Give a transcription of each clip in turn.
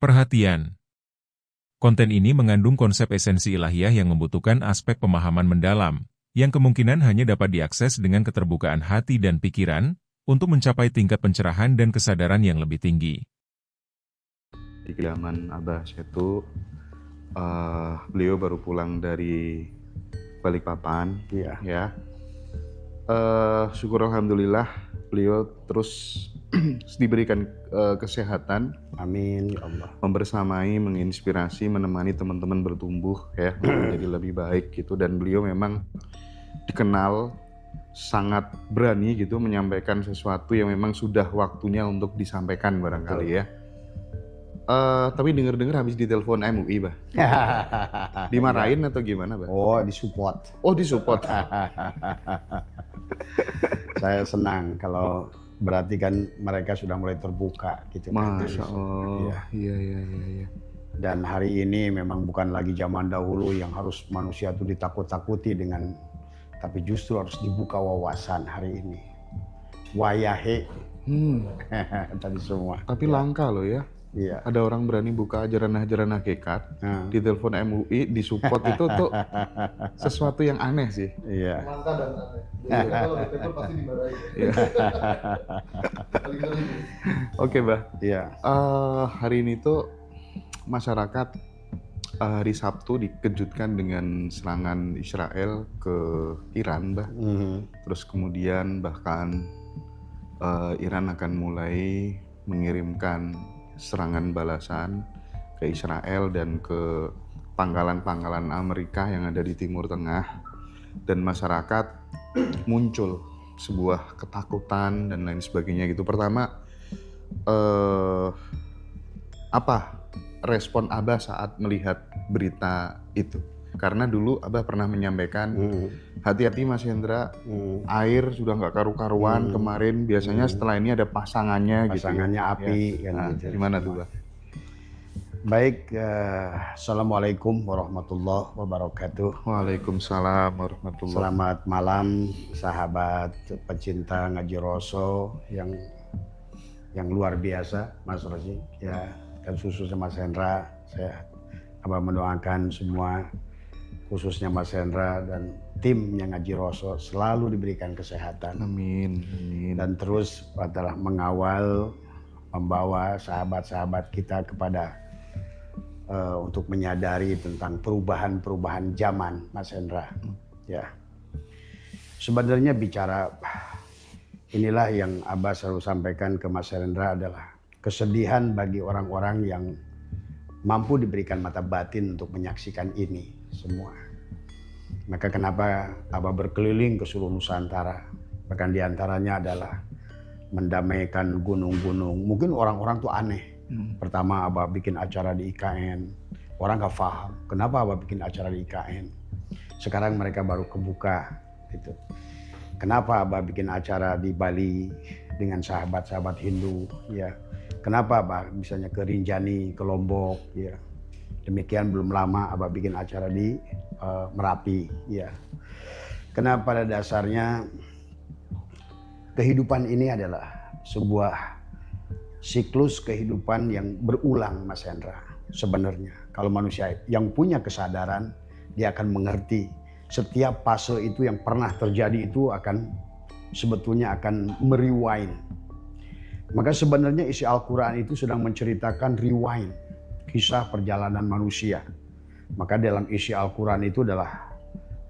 Perhatian. Konten ini mengandung konsep esensi ilahiyah yang membutuhkan aspek pemahaman mendalam, yang kemungkinan hanya dapat diakses dengan keterbukaan hati dan pikiran, untuk mencapai tingkat pencerahan dan kesadaran yang lebih tinggi. Di kediaman Abah Setu, beliau baru pulang dari Balikpapan, ya. Syukur alhamdulillah beliau terus diberikan kesehatan. Amin ya Allah. Membersamai, menginspirasi, menemani teman-teman bertumbuh ya menjadi lebih baik gitu. Dan beliau memang dikenal sangat berani gitu menyampaikan sesuatu yang memang sudah waktunya untuk disampaikan barangkali ya. Tapi dengar-dengar habis ditelepon MUI, Bah. Dimarahin atau gimana, Bah? Oh, disupport. Oh, disupport. Saya senang kalau berarti kan mereka sudah mulai terbuka gitu. Masya Allah. Iya. Dan hari ini memang bukan lagi zaman dahulu yang harus manusia itu ditakut-takuti dengan, tapi justru harus dibuka wawasan hari ini. Wayahe. Tadi semua. Tapi langka loh ya. Iya. Ada orang berani buka ajaran-ajaran hakikat, ditelepon MUI, disupport itu tuh sesuatu yang aneh sih. Iya. Langka dan aneh. Jadi kalau ditelepon pasti dimarahin. Iya. Oke, Bah. Iya. Hari ini tuh masyarakat hari Sabtu dikejutkan dengan serangan Israel ke Iran, Bah. Terus kemudian bahkan Iran akan mulai mengirimkan serangan balasan ke Israel dan ke pangkalan-pangkalan Amerika yang ada di Timur Tengah, dan masyarakat muncul sebuah ketakutan dan lain sebagainya gitu. Pertama, apa respon Abah saat melihat berita itu? Karena dulu Abah pernah menyampaikan hati-hati Mas Hendra, air sudah nggak karu-karuan kemarin. Biasanya setelah ini ada pasangannya gitu. Pasangannya api ya. kan gitu. Gimana tuh, Bah? Baik, Assalamualaikum warahmatullahi wabarakatuh. Waalaikumsalam warahmatullahi. Selamat malam sahabat pecinta ngaji Roso yang luar biasa, Mas Rosi. Ya, dan khususnya Mas Hendra, saya Abah mendoakan semua, khususnya Mas Hendra dan tim yang ngaji Roso selalu diberikan kesehatan. Amin. Dan terus adalah mengawal, membawa sahabat-sahabat kita kepada untuk menyadari tentang perubahan-perubahan zaman, Mas Hendra. Ya, sebenarnya bicara inilah yang Abah selalu sampaikan ke Mas Hendra adalah kesedihan bagi orang-orang yang mampu diberikan mata batin untuk menyaksikan ini semua. Maka kenapa Abah berkeliling ke seluruh Nusantara, bahkan diantaranya adalah mendamaikan gunung-gunung. Mungkin orang-orang tuh aneh. Pertama Abah bikin acara di IKN, orang gak paham kenapa Abah bikin acara di IKN. Sekarang mereka baru kebuka gitu. Kenapa Abah bikin acara di Bali dengan sahabat-sahabat Hindu, ya. Kenapa Abah misalnya ke Rinjani, ke Lombok, ya. Demikian belum lama Abah bikin acara di Merapi, ya. Karena pada dasarnya kehidupan ini adalah sebuah siklus kehidupan yang berulang, Mas Hendra. Sebenarnya kalau manusia yang punya kesadaran, dia akan mengerti setiap fase itu yang pernah terjadi itu akan sebetulnya akan merewind. Maka sebenarnya isi Al-Quran itu sedang menceritakan rewind, kisah perjalanan manusia. Maka dalam isi Al-Quran itu adalah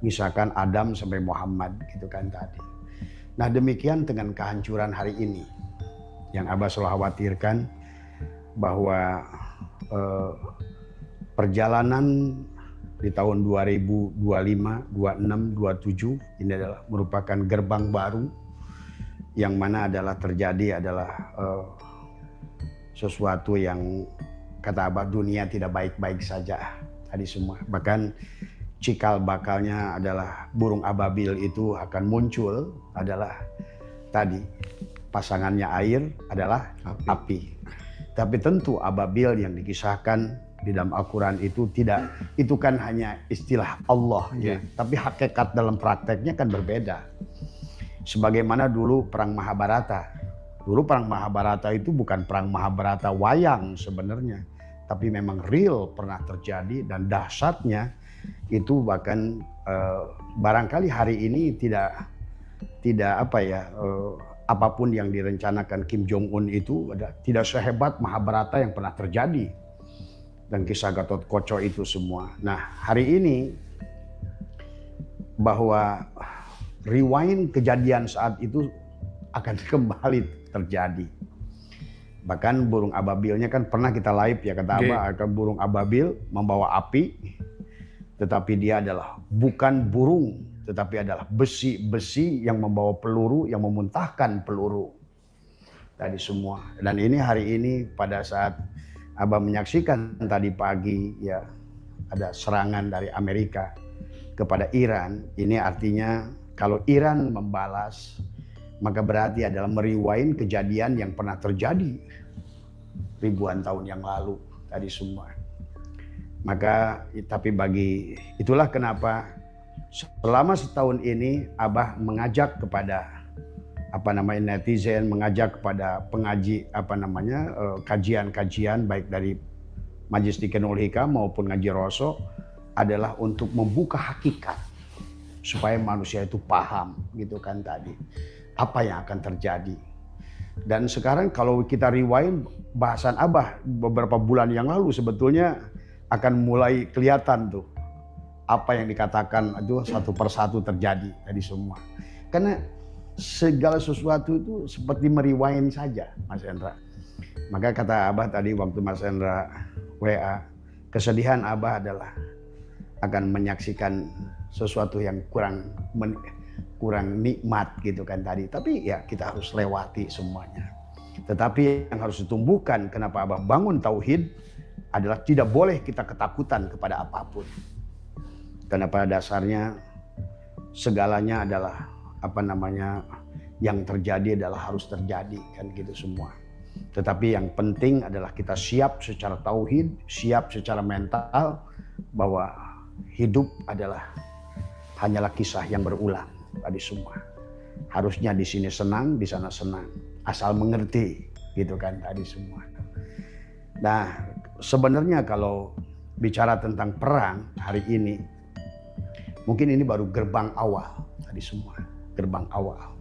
misalkan Adam sampai Muhammad gitu kan tadi. Nah demikian dengan kehancuran hari ini. Yang Abah selalu khawatirkan bahwa perjalanan di tahun 2025, 26, 27 ini adalah merupakan gerbang baru yang mana adalah terjadi adalah sesuatu yang kata Abah dunia tidak baik-baik saja tadi semua. Bahkan cikal bakalnya adalah burung ababil itu akan muncul adalah tadi pasangannya air adalah api. Tapi tentu ababil yang dikisahkan di dalam Al-Quran itu tidak, itu kan hanya istilah Allah ya. Tapi hakikat dalam prakteknya kan berbeda. Sebagaimana dulu perang Mahabharata. Dulu perang Mahabharata itu bukan perang Mahabharata wayang sebenarnya. tapi memang real pernah terjadi, dan dahsyatnya itu bahkan barangkali hari ini tidak apapun yang direncanakan Kim Jong Un itu tidak sehebat Mahabharata yang pernah terjadi dan kisah Gatot Koco itu semua. Nah, hari ini bahwa rewind kejadian saat itu akan kembali terjadi. Bahkan burung ababilnya kan pernah kita live ya, kata Abah, akan burung ababil membawa api, tetapi dia adalah bukan burung, tetapi adalah besi-besi yang membawa peluru, yang memuntahkan peluru tadi semua. Dan ini hari ini pada saat Abah menyaksikan tadi pagi ya, ada serangan dari Amerika kepada Iran. Ini artinya kalau Iran membalas, maka berarti adalah merewind kejadian yang pernah terjadi ribuan tahun yang lalu tadi semua. Maka tapi itulah kenapa selama setahun ini Abah mengajak kepada netizen, mengajak kepada pengaji kajian-kajian baik dari Majelis Tikenul Hikam maupun Ngaji Roso adalah untuk membuka hakikat supaya manusia itu paham gitu kan tadi apa yang akan terjadi. Dan sekarang kalau kita rewind bahasan Abah beberapa bulan yang lalu, sebetulnya akan mulai kelihatan tuh apa yang dikatakan itu satu persatu terjadi tadi semua. Karena segala sesuatu itu seperti merewind saja, Mas Hendra. Maka kata Abah tadi waktu Mas Hendra WA, kesedihan Abah adalah akan menyaksikan sesuatu yang kurang nikmat gitu kan tadi. Tapi ya kita harus lewati semuanya. Tetapi yang harus ditumbuhkan kenapa Abah bangun tauhid adalah tidak boleh kita ketakutan kepada apapun. Karena pada dasarnya segalanya adalah yang terjadi adalah harus terjadi kan gitu semua. Tetapi yang penting adalah kita siap secara tauhid, siap secara mental bahwa hidup adalah hanyalah kisah yang berulang tadi semua. Harusnya di sini senang, di sana senang, asal mengerti gitu kan tadi semua. Nah, sebenarnya kalau bicara tentang perang hari ini, mungkin ini baru gerbang awal tadi semua, gerbang awal.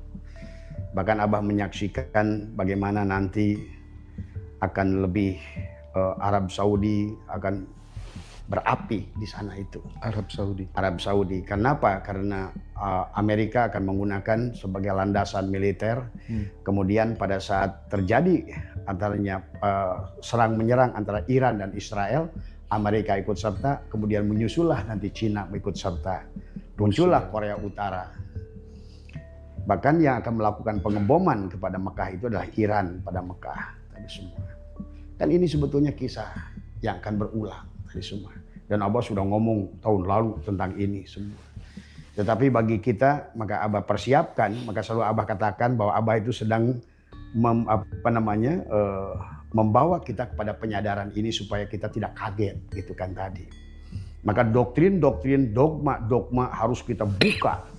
Bahkan Abah menyaksikan bagaimana nanti akan lebih Arab Saudi akan berapi di sana itu. Arab Saudi. Kenapa? Karena Amerika akan menggunakan sebagai landasan militer. Kemudian pada saat terjadi antaranya serang menyerang antara Iran dan Israel, Amerika ikut serta. Kemudian menyusullah nanti Cina ikut serta. Muncullah Korea Utara. Bahkan yang akan melakukan pengeboman kepada Mekah itu adalah Iran pada Mekah tadi semua. Dan ini sebetulnya kisah yang akan berulang tadi semua. Dan Abah sudah ngomong tahun lalu tentang ini semua. Tetapi bagi kita, maka Abah persiapkan, maka selalu Abah katakan bahwa Abah itu sedang membawa kita kepada penyadaran ini supaya kita tidak kaget gitu kan tadi. Maka doktrin-doktrin, dogma harus kita buka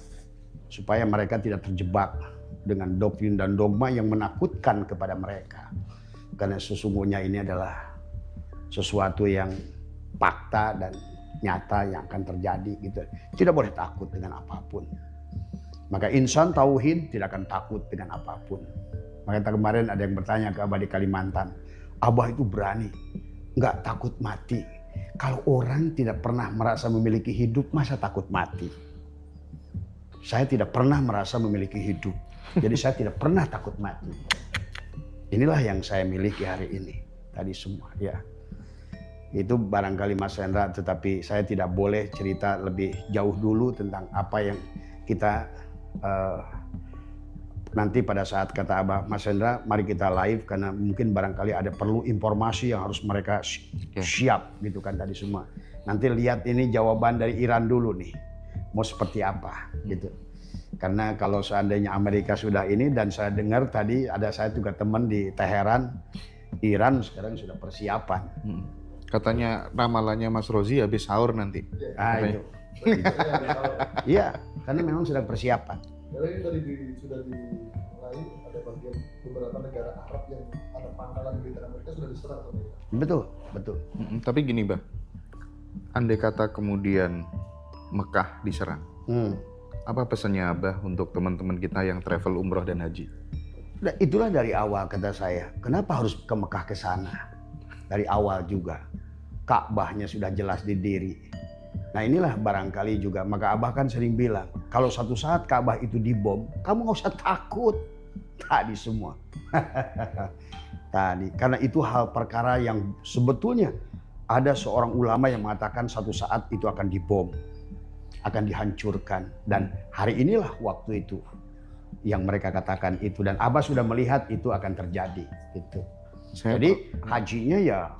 supaya mereka tidak terjebak dengan doktrin dan dogma yang menakutkan kepada mereka. Karena sesungguhnya ini adalah sesuatu yang fakta dan nyata yang akan terjadi gitu. Tidak boleh takut dengan apapun. Maka insan tauhid tidak akan takut dengan apapun. Makanya kemarin ada yang bertanya ke Abah di Kalimantan, Abah itu berani, nggak takut mati. Kalau orang tidak pernah merasa memiliki hidup, masa takut mati? Saya tidak pernah merasa memiliki hidup, jadi saya tidak pernah takut mati. Inilah yang saya miliki hari ini tadi semua ya. Itu barangkali Mas Hendra, tetapi saya tidak boleh cerita lebih jauh dulu tentang apa yang kita nanti pada saat kata Abah, Mas Hendra mari kita live karena mungkin barangkali ada perlu informasi yang harus mereka siap gitu kan tadi semua. Nanti lihat ini jawaban dari Iran dulu nih, mau seperti apa gitu. Karena kalau seandainya Amerika sudah ini, dan saya dengar tadi ada saya juga teman di Teheran, Iran sekarang sudah persiapan. Katanya ramalannya Mas Rozi habis sahur nanti. Itu. Iya, karena memang sudah persiapan. Karena ini sudah dimulai, ada bagian beberapa negara Arab yang ada pangkalan militer Amerika sudah diserang ke mereka. Betul, betul. Tapi gini, Bah. Andai kata kemudian Mekah diserang, apa pesannya Abah untuk teman-teman kita yang travel umroh dan haji? Nah, itulah dari awal kata saya, kenapa harus ke Mekah ke sana? Dari awal juga. Ka'bahnya sudah jelas di diri. Nah inilah barangkali juga, maka Abah kan sering bilang, kalau satu saat Ka'bah itu dibom, kamu nggak usah takut. Tadi semua. Tadi, karena itu hal perkara yang sebetulnya ada seorang ulama yang mengatakan satu saat itu akan dibom, akan dihancurkan. Dan hari inilah waktu itu yang mereka katakan itu. Dan Abah sudah melihat itu akan terjadi. Gitu. Jadi hajinya ya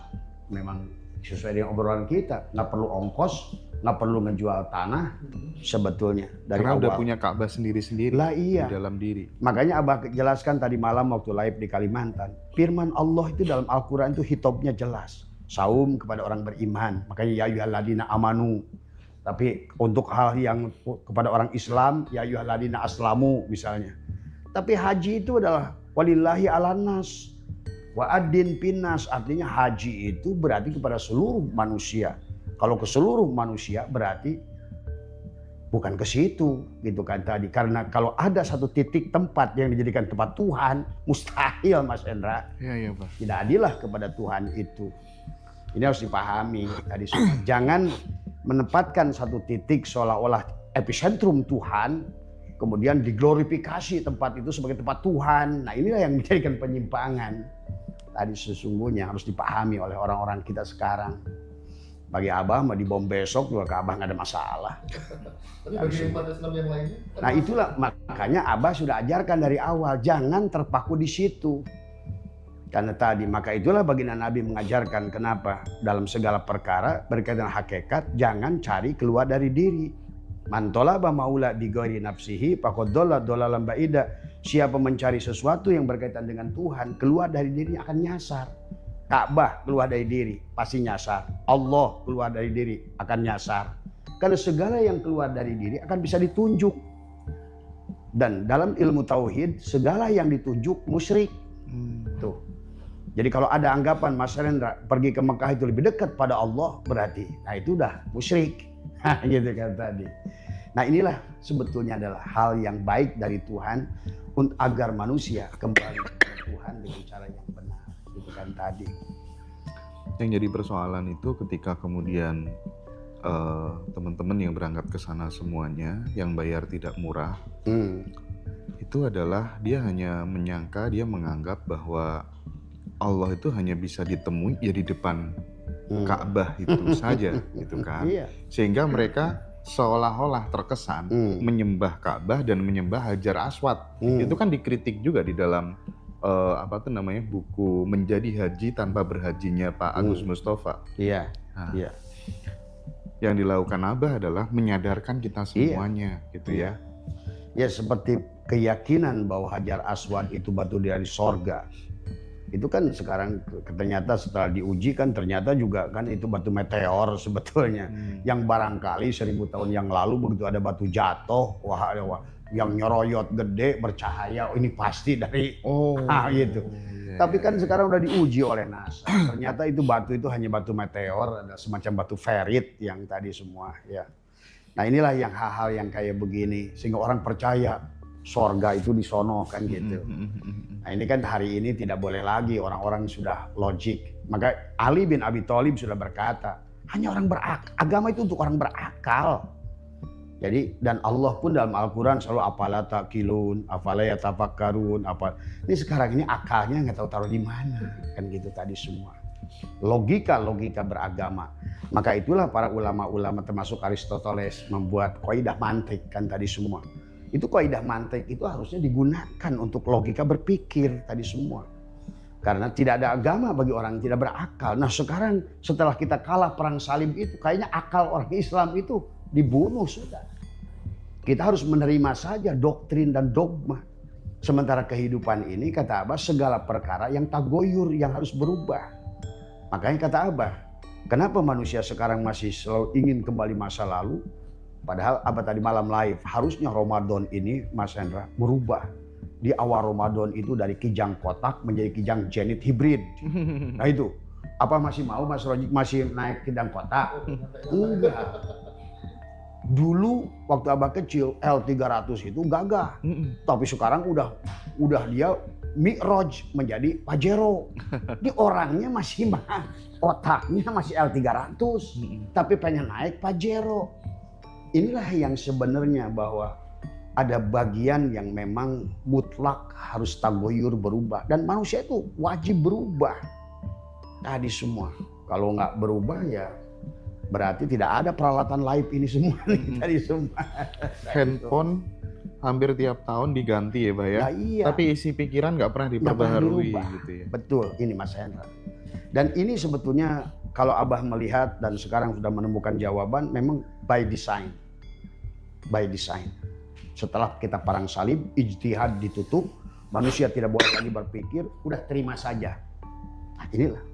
memang sesuai dengan obrolan kita, nggak perlu ongkos, nggak perlu ngejual tanah sebetulnya dari karena awal. udah punya Ka'bah sendiri-sendiri Lah iya. di dalam diri. Makanya Abah jelaskan tadi malam waktu live di Kalimantan, firman Allah itu dalam Al-Quran itu hitobnya jelas, saum kepada orang beriman, makanya ya ayyuhalladzina amanu. Tapi untuk hal yang kepada orang Islam, ya ayyuhalladzina aslamu misalnya. Tapi haji itu adalah walillahi alannas wa adin pinnas, artinya haji itu berarti kepada seluruh manusia. Kalau ke seluruh manusia berarti bukan ke situ gitu kan tadi. Karena kalau ada satu titik tempat yang dijadikan tempat Tuhan, mustahil Mas Endra. Iya, Pak. Tidak adillah kepada Tuhan itu. Ini harus dipahami tadi semua. Jangan menempatkan satu titik seolah-olah epicentrum Tuhan, kemudian diglorifikasi tempat itu sebagai tempat Tuhan. Nah inilah yang menjadikan penyimpangan. Tadi sesungguhnya harus dipahami oleh orang-orang kita sekarang. Bagi Abah mau dibom besok juga ke Abah nggak ada masalah. Tapi bagi umat Islam yang lainnya, Nah itulah makanya Abah sudah ajarkan dari awal, jangan terpaku di situ. Karena tadi maka itulah baginda Nabi mengajarkan kenapa dalam segala perkara berkaitan hakikat jangan cari keluar dari diri. Man talaba maula bi ghairi nafsihi faqad dhalla dhalalan ba'ida. Siapa mencari sesuatu yang berkaitan dengan Tuhan keluar dari diri akan nyasar. Ka'bah keluar dari diri pasti nyasar. Allah keluar dari diri akan nyasar. Karena segala yang keluar dari diri akan bisa ditunjuk. Dan dalam ilmu tauhid segala yang ditunjuk musyrik. Tuh. Jadi kalau ada anggapan Mas Rendra pergi ke Mekah itu lebih dekat pada Allah berarti, nah itu udah musyrik. Gitu kan tadi. Nah inilah sebetulnya adalah hal yang baik dari Tuhan agar manusia kembali kepada Tuhan dengan cara yang benar. Gitu kan tadi. Yang jadi persoalan itu ketika kemudian teman-teman yang berangkat ke sana semuanya yang bayar tidak murah, itu adalah dia hanya menyangka, dia menganggap bahwa Allah itu hanya bisa ditemui ya di depan Ka'bah itu saja gitu kan. Sehingga mereka seolah-olah terkesan menyembah Ka'bah dan menyembah Hajar Aswad. Itu kan dikritik juga di dalam buku Menjadi Haji Tanpa Berhajinya Pak Agus Mustafa. Iya. Nah, Iya. yang dilakukan Abah adalah menyadarkan kita semuanya gitu ya. Ya seperti keyakinan bahwa Hajar Aswad itu batu dari sorga. Itu kan sekarang ternyata setelah diuji kan ternyata juga kan itu batu meteor sebetulnya. Yang barangkali 1000 tahun yang lalu begitu ada batu jatuh, wah yang nyoroyot gede bercahaya, ini pasti dari gitu. Tapi kan sekarang udah diuji oleh NASA. Ternyata itu batu itu hanya batu meteor, ada semacam batu ferit yang tadi semua ya. Nah inilah yang hal-hal yang kayak begini sehingga orang percaya sorga itu di sono kan gitu. Nah ini kan hari ini tidak boleh lagi, orang-orang sudah logik. Maka Ali bin Abi Thalib sudah berkata, hanya orang agama itu untuk orang berakal. Jadi dan Allah pun dalam Al-Quran selalu afala taqilun, afala yatafakkarun, ini sekarang ini akalnya nggak tahu taruh di mana kan gitu tadi semua. Logika beragama. Maka itulah para ulama-ulama termasuk Aristoteles membuat kaidah mantik kan tadi semua. Itu kaidah mantik itu harusnya digunakan untuk logika berpikir tadi semua. Karena tidak ada agama bagi orang yang tidak berakal. Nah sekarang setelah kita kalah perang salib itu kayaknya akal orang Islam itu dibunuh sudah. Kita harus menerima saja doktrin dan dogma. Sementara kehidupan ini kata Abah segala perkara yang tagoyur yang harus berubah. Makanya kata Abah, kenapa manusia sekarang masih selalu ingin kembali masa lalu? Padahal Abah tadi malam live, harusnya Ramadan ini Mas Hendra berubah. di awal Ramadan itu dari kijang kotak menjadi kijang Zenith hybrid. Nah itu, apa masih mau Mas Rojik masih naik kijang kotak? Enggak. Dulu waktu Abah kecil L300 itu gagah, tapi sekarang udah dia Mi'raj menjadi Pajero. Di orangnya masih otaknya masih L300, tapi pengen naik Pajero. Inilah yang sebenarnya bahwa ada bagian yang memang mutlak harus tagoyur berubah, dan manusia itu wajib berubah. Tadi semua, kalau nggak berubah ya berarti tidak ada peralatan live ini semua nih tadi semua. Handphone hampir tiap tahun diganti ya, Bah ya. Nah, iya. Tapi isi pikiran nggak pernah diperbaharui gitu ya. Betul, ini Mas Hendra. Dan ini sebetulnya kalau Abah melihat dan sekarang sudah menemukan jawaban, memang by design. By design. Setelah kita perang salib, ijtihad ditutup, manusia tidak boleh lagi berpikir, udah terima saja. Nah, inilah.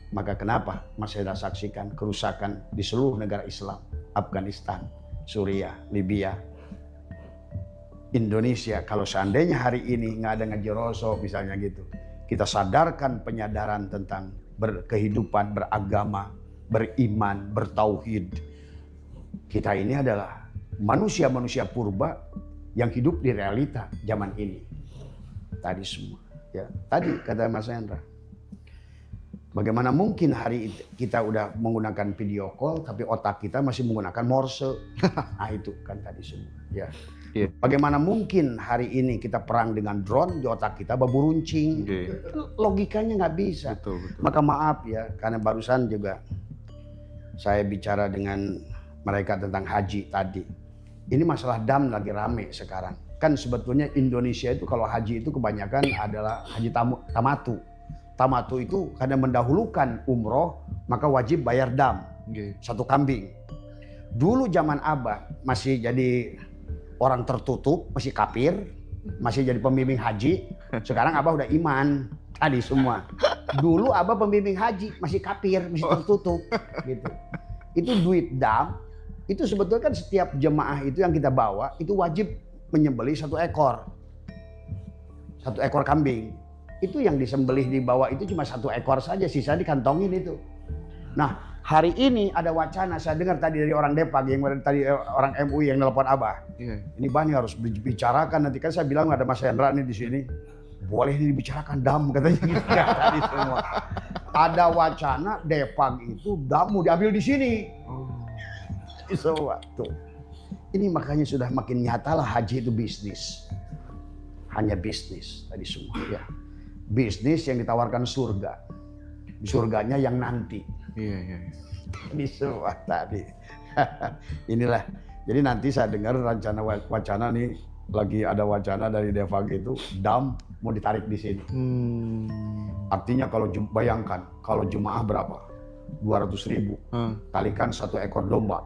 Maka kenapa Mas Hendra saksikan kerusakan di seluruh negara Islam, Afghanistan, Suriah, Libya, Indonesia. Kalau seandainya hari ini nggak ada ngaji Rasul misalnya gitu, kita sadarkan penyadaran tentang berkehidupan, beragama, beriman, bertauhid. Kita ini adalah manusia-manusia purba yang hidup di realita zaman ini. Tadi semua, ya. Tadi kata Mas Hendra, bagaimana mungkin hari kita udah menggunakan video call, tapi otak kita masih menggunakan Morse. Nah itu kan tadi semua, ya. Yeah. Bagaimana mungkin hari ini kita perang dengan drone, di otak kita babu runcing. Logikanya nggak bisa. Betul, betul. Maka maaf ya, karena barusan juga saya bicara dengan mereka tentang haji tadi. Ini masalah dam lagi rame sekarang. Kan sebetulnya Indonesia itu kalau haji itu kebanyakan adalah haji tamatu. Tamatu itu karena mendahulukan umroh, maka wajib bayar dam. Satu kambing. Dulu zaman Abah masih jadi orang tertutup, masih kafir, masih jadi pembimbing haji. Sekarang Abah udah iman, tadi semua. Dulu Abah pembimbing haji, masih kafir, masih tertutup. Gitu. Itu duit dam, itu sebetulnya kan setiap jemaah itu yang kita bawa, itu wajib menyembelih 1 ekor. 1 ekor kambing. Itu yang disembelih di bawah itu cuma 1 ekor saja, sisa dikantongin itu. Nah, hari ini ada wacana, saya dengar tadi dari orang Depag, yang tadi orang MUI yang nelpon Abah. Yeah. Ini banyak harus dibicarakan, nanti kan saya bilang ada Mas Hendra nih di sini. Boleh nih dibicarakan dam katanya gitu ya, tadi semua. Ada wacana Depag itu dam mau diambil di sini. Tuh. Ini makanya sudah makin nyatalah haji itu bisnis. Hanya bisnis tadi semua ya. Bisnis yang ditawarkan surga. Surganya yang nanti. Iya. Ini semua tadi. Inilah. Jadi nanti saya dengar rencana wacana nih, lagi ada wacana dari Depag itu dam mau ditarik di sini. Artinya kalau bayangkan kalau jemaah berapa? 200.000. Kalikan 1 ekor domba.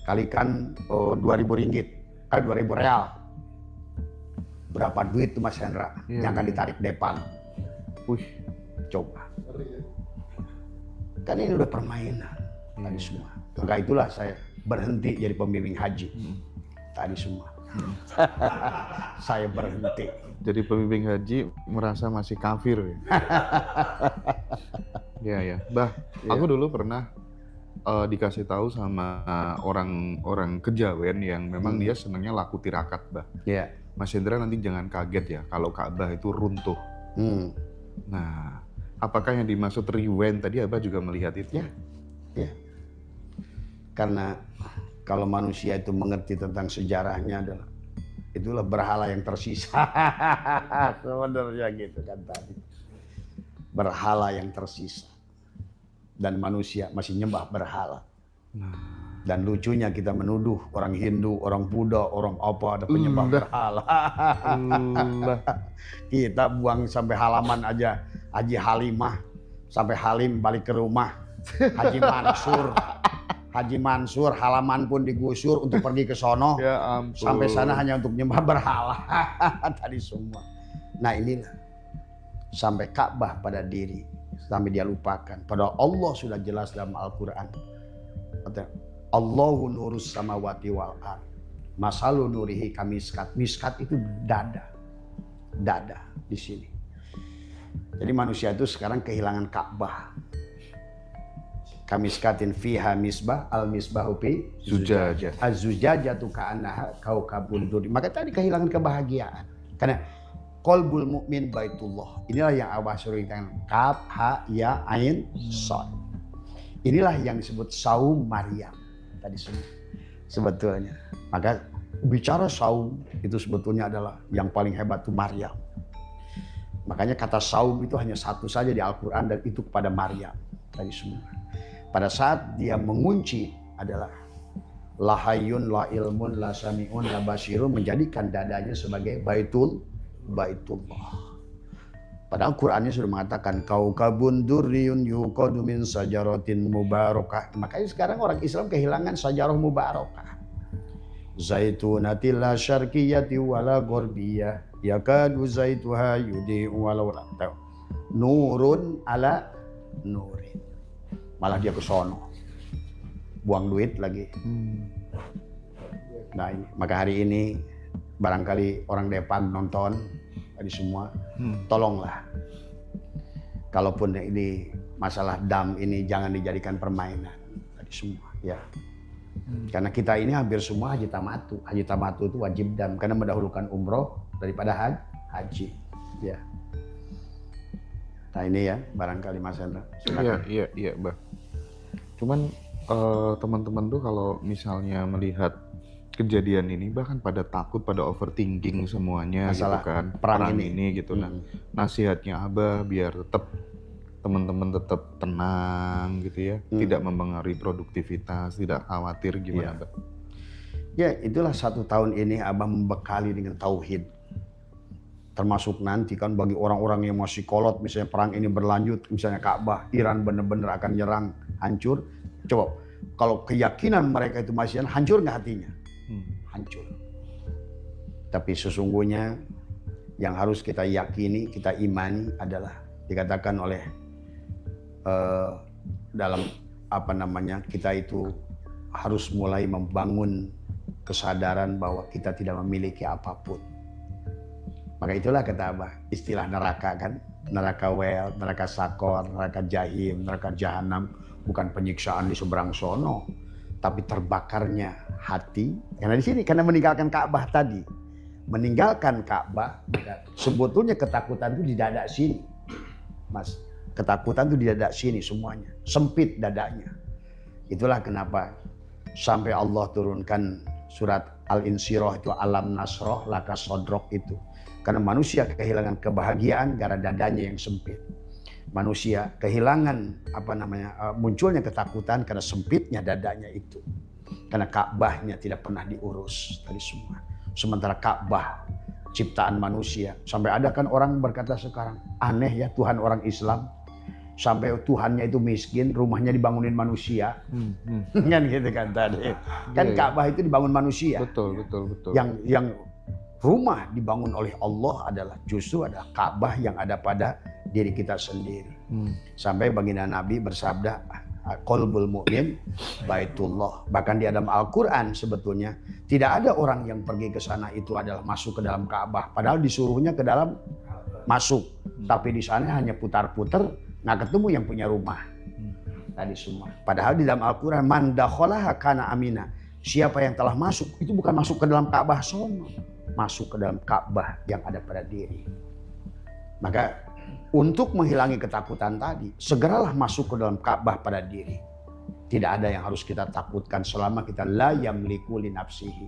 Kalikan 2.000 ringgit. 2.000 real. Berapa duit tuh Mas Hendra yang akan ditarik Depag? Coba. Kan ini udah permainan tadi semua. Maka itulah saya berhenti jadi pembimbing haji. Tadi semua. Saya berhenti. Jadi pembimbing haji merasa masih kafir ya. Iya. Bah, aku dulu pernah dikasih tahu sama orang kejawen yang memang dia senangnya laku tirakat, Bah. Iya. Mas Hendra nanti jangan kaget ya kalau Ka'bah itu runtuh. Nah, apakah yang dimaksud rewind tadi Abah juga melihat itu? Ya. Karena kalau manusia itu mengerti tentang sejarahnya itulah berhala yang tersisa. Sebenarnya gitu kan tadi. Berhala yang tersisa. Dan manusia masih nyembah berhala. Dan lucunya kita menuduh orang Hindu, orang Buddha, orang apa ada penyembah berhala. Kita buang sampai halaman aja. Haji Halimah sampai Halim balik ke rumah. Haji Mansur halaman pun digusur untuk pergi ke sono. Ya ampun. Sampai sana hanya untuk menyembah berhala. Tadi semua. Nah inilah. Sampai Ka'bah pada diri. Sampai dia lupakan. Padahal Allah sudah jelas dalam Al-Quran. Allahu nurus samawati wal ard. Masalu nurihi kamiskat. Miskat itu dada. dada di sini. Jadi manusia itu sekarang kehilangan Ka'bah. Kamiskatin fiha misbah al misbahu fi Zujajah. az-zujajatu ka'annaha kaukabun durri. Maka tadi kehilangan kebahagiaan. Karena qalbul mukmin baitullah. Inilah yang Abah sering katakan kaf ha ya ain shad. Inilah yang disebut saum Maryam tadi sebetulnya. Maka bicara saum itu sebetulnya adalah yang paling hebat itu Maryam. Makanya kata saum itu hanya satu saja di Al-Quran dan itu kepada Maryam tadi semua. Pada saat dia mengunci adalah la hayyun la ilmun la sami'un la basirun, menjadikan dadanya sebagai baitullah. Padahal Qurannya sudah mengatakan kaukabun durriyun yuqadu min sajaratin mubarakah. Makanya sekarang orang Islam kehilangan sajarah mubarakah. Zaitunatil la syarqiyati wala gharbiyah yakadu zaituha yudi'u walau lam taw. Nurun ala nurin. Malah dia ke sono. Buang duit lagi. Nah, maka hari ini barangkali orang Depan nonton tadi semua, tolonglah. Kalaupun ini masalah dam ini jangan dijadikan permainan tadi semua ya. Karena kita ini hampir semua haji tamatu. Haji tamatu itu wajib dam karena mendahulukan umroh daripada haji. Ya. Nah ini ya barangkali Mas Hendra. Iya, Bah. Cuman teman-teman tuh kalau misalnya melihat kejadian ini bahkan pada takut, pada overthinking semuanya Masalah gitu kan. perang ini gitu. Nah, nasihatnya Abah biar tetap teman-teman tetap tenang gitu ya, tidak mempengaruhi produktivitas, tidak khawatir gimana, Abah? Ya, itulah 1 tahun ini Abah membekali dengan tauhid. Termasuk nanti kan bagi orang-orang yang masih kolot, misalnya perang ini berlanjut, misalnya Ka'bah, Iran benar-benar akan nyerang, hancur. Coba, kalau keyakinan mereka itu masih hancur nggak hatinya? Hancur. Tapi sesungguhnya yang harus kita yakini, kita imani adalah dikatakan oleh dalam kita itu harus mulai membangun kesadaran bahwa kita tidak memiliki apapun. Maka itulah kata Abah, istilah neraka kan, neraka wel, neraka sakor, neraka jahim, neraka jahanam, bukan penyiksaan di seberang sono, tapi terbakarnya hati. Karena di sini, karena meninggalkan Ka'bah tadi, meninggalkan Ka'bah, sebetulnya ketakutan itu di dada sini, Mas. Ketakutan itu di dada sini semuanya, sempit dadanya. Itulah kenapa sampai Allah turunkan surat Al-Insyirah itu alam nasroh laka sodrok itu. Karena manusia kehilangan kebahagiaan gara dadanya yang sempit. Manusia kehilangan munculnya ketakutan karena sempitnya dadanya itu. Karena Ka'bahnya tidak pernah diurus tadi semua. Sementara Ka'bah ciptaan manusia. Sampai ada kan orang berkata sekarang, aneh ya Tuhan orang Islam. Sampai Tuhannya itu miskin, rumahnya dibangunin manusia. Kan gitu kan tadi. Kan Ka'bah itu dibangun manusia. Betul. Yang rumah dibangun oleh Allah justru adalah Ka'bah yang ada pada diri kita sendiri. Sampai baginda Nabi bersabda, qalbul mu'min baitullah. Bahkan di dalam Al-Quran sebetulnya tidak ada orang yang pergi ke sana itu adalah masuk ke dalam Ka'bah. Padahal disuruhnya ke dalam masuk. Tapi di sana hanya putar-putar, nggak ketemu yang punya rumah. Tadi semua. Padahal di dalam Al-Quran man dakhalaha kana amina. Siapa yang telah masuk itu bukan masuk ke dalam Ka'bah sono, masuk ke dalam Ka'bah yang ada pada diri. Maka untuk menghilangi ketakutan tadi, segeralah masuk ke dalam Ka'bah pada diri. Tidak ada yang harus kita takutkan selama kita la yamliku li nafsihi.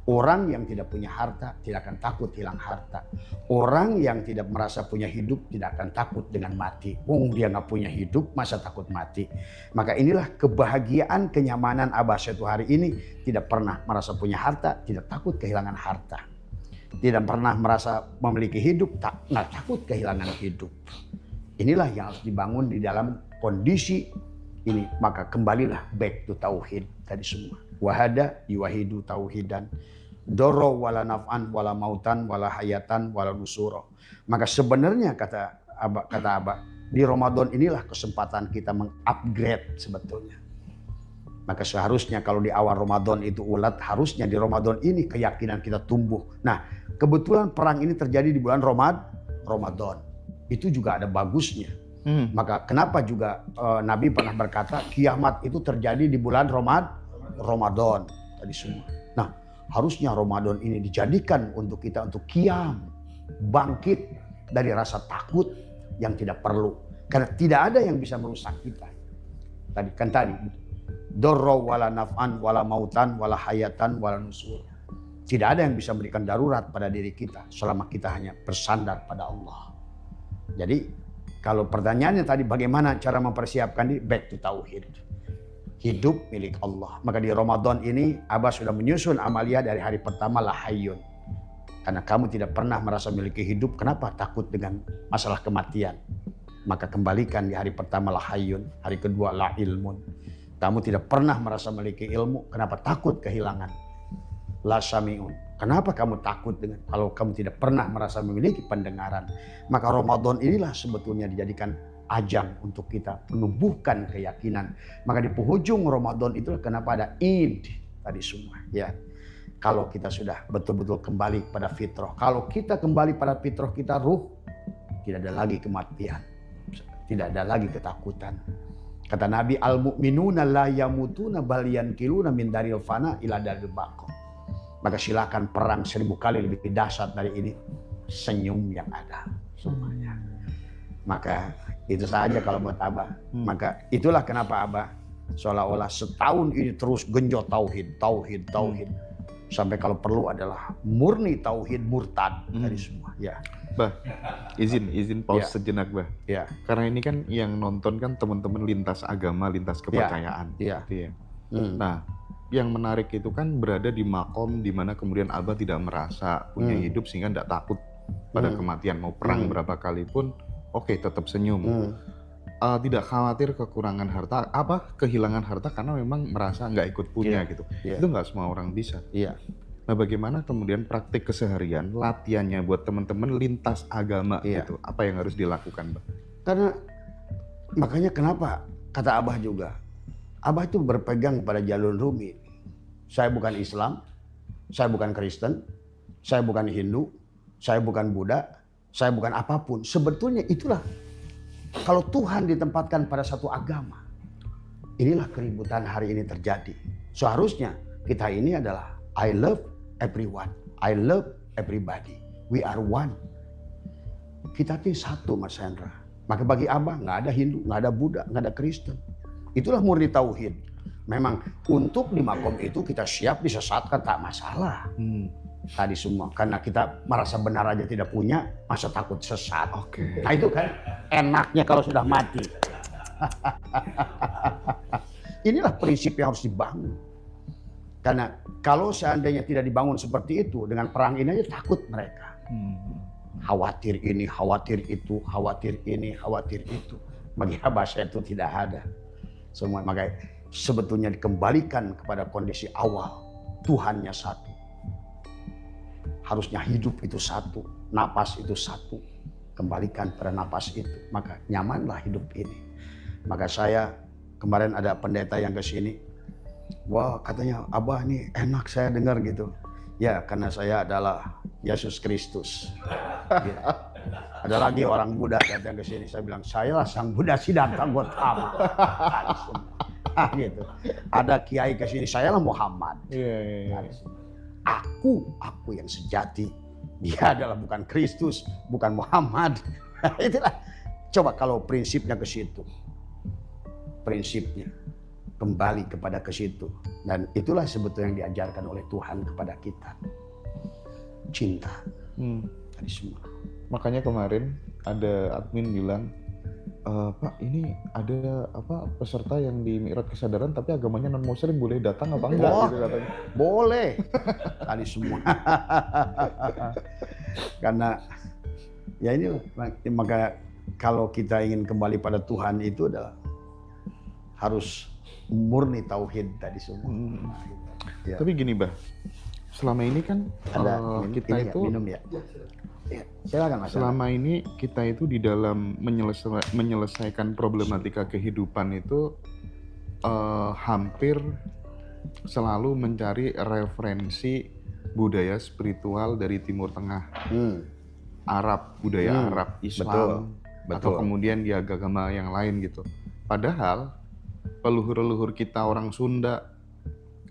Orang yang tidak punya harta tidak akan takut hilang harta. Orang yang tidak merasa punya hidup tidak akan takut dengan mati. Dia nggak punya hidup, masa takut mati? Maka inilah kebahagiaan, kenyamanan Abah Setu hari ini. Tidak pernah merasa punya harta, tidak takut kehilangan harta. Tidak pernah merasa memiliki hidup, nggak takut kehilangan hidup. Inilah yang harus dibangun di dalam kondisi ini. Maka kembalilah back to tauhid tadi semua. Wahada yuwahidu tauhidan. Doro wala naf'an wala mautan wala hayatan wala nusuro. Maka sebenarnya kata Abah, di Ramadan inilah kesempatan kita mengupgrade sebetulnya. Maka seharusnya kalau di awal Ramadan itu ulat, harusnya di Ramadan ini keyakinan kita tumbuh. Nah, kebetulan perang ini terjadi di bulan Ramadan. Itu juga ada bagusnya. Maka kenapa juga Nabi pernah berkata kiamat itu terjadi di bulan Ramadan tadi semua. Nah, harusnya Ramadan ini dijadikan untuk kita untuk qiyam, bangkit dari rasa takut yang tidak perlu. Karena tidak ada yang bisa merusak kita. Tadi dorro wala naf'an wala mautan wala hayatan wala nusur. Tidak ada yang bisa memberikan darurat pada diri kita selama kita hanya bersandar pada Allah. Jadi kalau pertanyaannya tadi bagaimana cara mempersiapkan diri, back to tauhid. Hidup milik Allah. Maka di Ramadan ini Abah sudah menyusun amalia dari hari pertama la hayyun. Karena kamu tidak pernah merasa memiliki hidup, kenapa takut dengan masalah kematian? Maka kembalikan di hari pertama la hayyun, hari kedua la ilmun. Kamu tidak pernah merasa memiliki ilmu, kenapa takut kehilangan? La sami'un. Kenapa kamu takut dengan kalau kamu tidak pernah merasa memiliki pendengaran? Maka Ramadan inilah sebetulnya dijadikan ajang untuk kita menumbuhkan keyakinan. Maka di penghujung Ramadan itulah kenapa ada Id tadi semua. Ya, kalau kita sudah betul-betul kembali pada fitrah. Kalau kita kembali pada fitrah kita ruh, tidak ada lagi kematian, tidak ada lagi ketakutan. Kata Nabi, al-mu'minuna la yamutuna bal yankiluna min daril fana ila daril baqa. Maka silakan perang 1000 kali lebih dahsyat dari ini. Senyum yang ada semuanya. Maka itu saja kalau buat Abah. Maka itulah kenapa Abah seolah-olah setahun ini terus genjot tauhid. Sampai kalau perlu adalah murni tauhid murtad dari semua. Ya. Bah, izin pause sejenak, Bah. Ya. Karena ini kan yang nonton kan teman-teman lintas agama, lintas kepercayaan. Ya. Gitu ya. Nah, yang menarik itu kan berada di makom di mana kemudian Abah tidak merasa punya hidup sehingga tidak takut pada kematian. Mau perang berapa kali pun, oke, tetap senyum. Tidak khawatir kekurangan harta, kehilangan harta karena memang merasa nggak ikut punya gitu. Itu nggak semua orang bisa. Nah, bagaimana kemudian praktik keseharian, latihannya buat teman-teman lintas agama gitu? Apa yang harus dilakukan, Mbak? Karena makanya kenapa kata Abah juga, Abah itu berpegang pada jalur Rumi. Saya bukan Islam, saya bukan Kristen, saya bukan Hindu, saya bukan Buddha, saya bukan apapun. Sebetulnya itulah kalau Tuhan ditempatkan pada satu agama, inilah keributan hari ini terjadi. Seharusnya kita ini adalah I love everyone, I love everybody, we are one. Kita ini satu, Mas Hendra. Maka bagi Abah nggak ada Hindu, nggak ada Buddha, nggak ada Kristen. Itulah murni tauhid. Memang untuk di makom itu kita siap disesatkan, tak masalah. Tadi semua karena kita merasa benar aja tidak punya, masa takut sesat. Nah itu kan enaknya kalau sudah mati. Inilah prinsip yang harus dibangun. Karena kalau seandainya tidak dibangun seperti itu, dengan perang ini aja takut mereka. Khawatir ini, khawatir itu, khawatir ini, khawatir itu. Bagi Abah saya itu tidak ada. Semua makanya sebetulnya dikembalikan kepada kondisi awal. Tuhannya satu. Harusnya hidup itu satu, napas itu satu. Kembalikan pada napas itu, maka nyamanlah hidup ini. Maka saya kemarin ada pendeta yang ke sini. Wah, katanya Abah nih enak saya dengar gitu. Ya, karena saya adalah Yesus Kristus. Ya. Ada lagi orang Buddha datang ke sini. Saya bilang, saya lah sang Buddha Siddhartha Gautama. Gitu. Ada kiai ke sini, saya lah Muhammad. Aku yang sejati. Dia adalah bukan Kristus, bukan Muhammad. Itulah. Coba kalau prinsipnya ke situ. Prinsipnya kembali kepada ke situ. Dan itulah sebetulnya yang diajarkan oleh Tuhan kepada kita. Cinta. Tadi semua. Makanya kemarin ada admin bilang, Pak, ini ada peserta yang di Mi'raj Kesadaran tapi agamanya non muslim, boleh datang apa enggak? Gitu katanya. Boleh. Tadi semua. Karena ya ini maka kalau kita ingin kembali pada Tuhan itu adalah harus murni tauhid tadi semua. Ya. Tapi gini, Bah. Selama ini kan kita itu minum ya. Ya, silakan Mas. Selama ini kita itu di dalam menyelesaikan problematika kehidupan itu hampir selalu mencari referensi budaya spiritual dari Timur Tengah, Arab, budaya Arab, Islam, atau kemudian di agama yang lain gitu. Padahal leluhur-leluhur kita orang Sunda,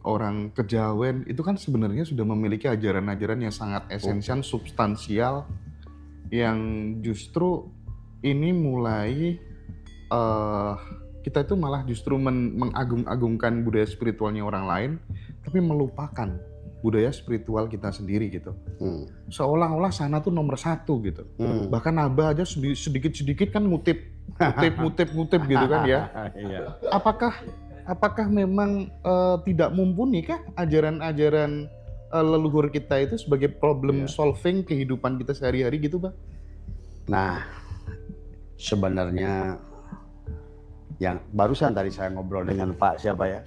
orang Kejawen itu kan sebenarnya sudah memiliki ajaran-ajaran yang sangat esensial, substansial, yang justru ini mulai kita itu malah justru mengagung-agungkan budaya spiritualnya orang lain, tapi melupakan budaya spiritual kita sendiri gitu. Seolah-olah sana tuh nomor satu gitu. Bahkan Abah aja sedikit-sedikit kan ngutip gitu kan ya. Apakah memang tidak mumpuni kah ajaran-ajaran leluhur kita itu sebagai problem solving kehidupan kita sehari-hari gitu, Bang? Nah, sebenarnya yang barusan tadi saya ngobrol dengan Pak siapa ya?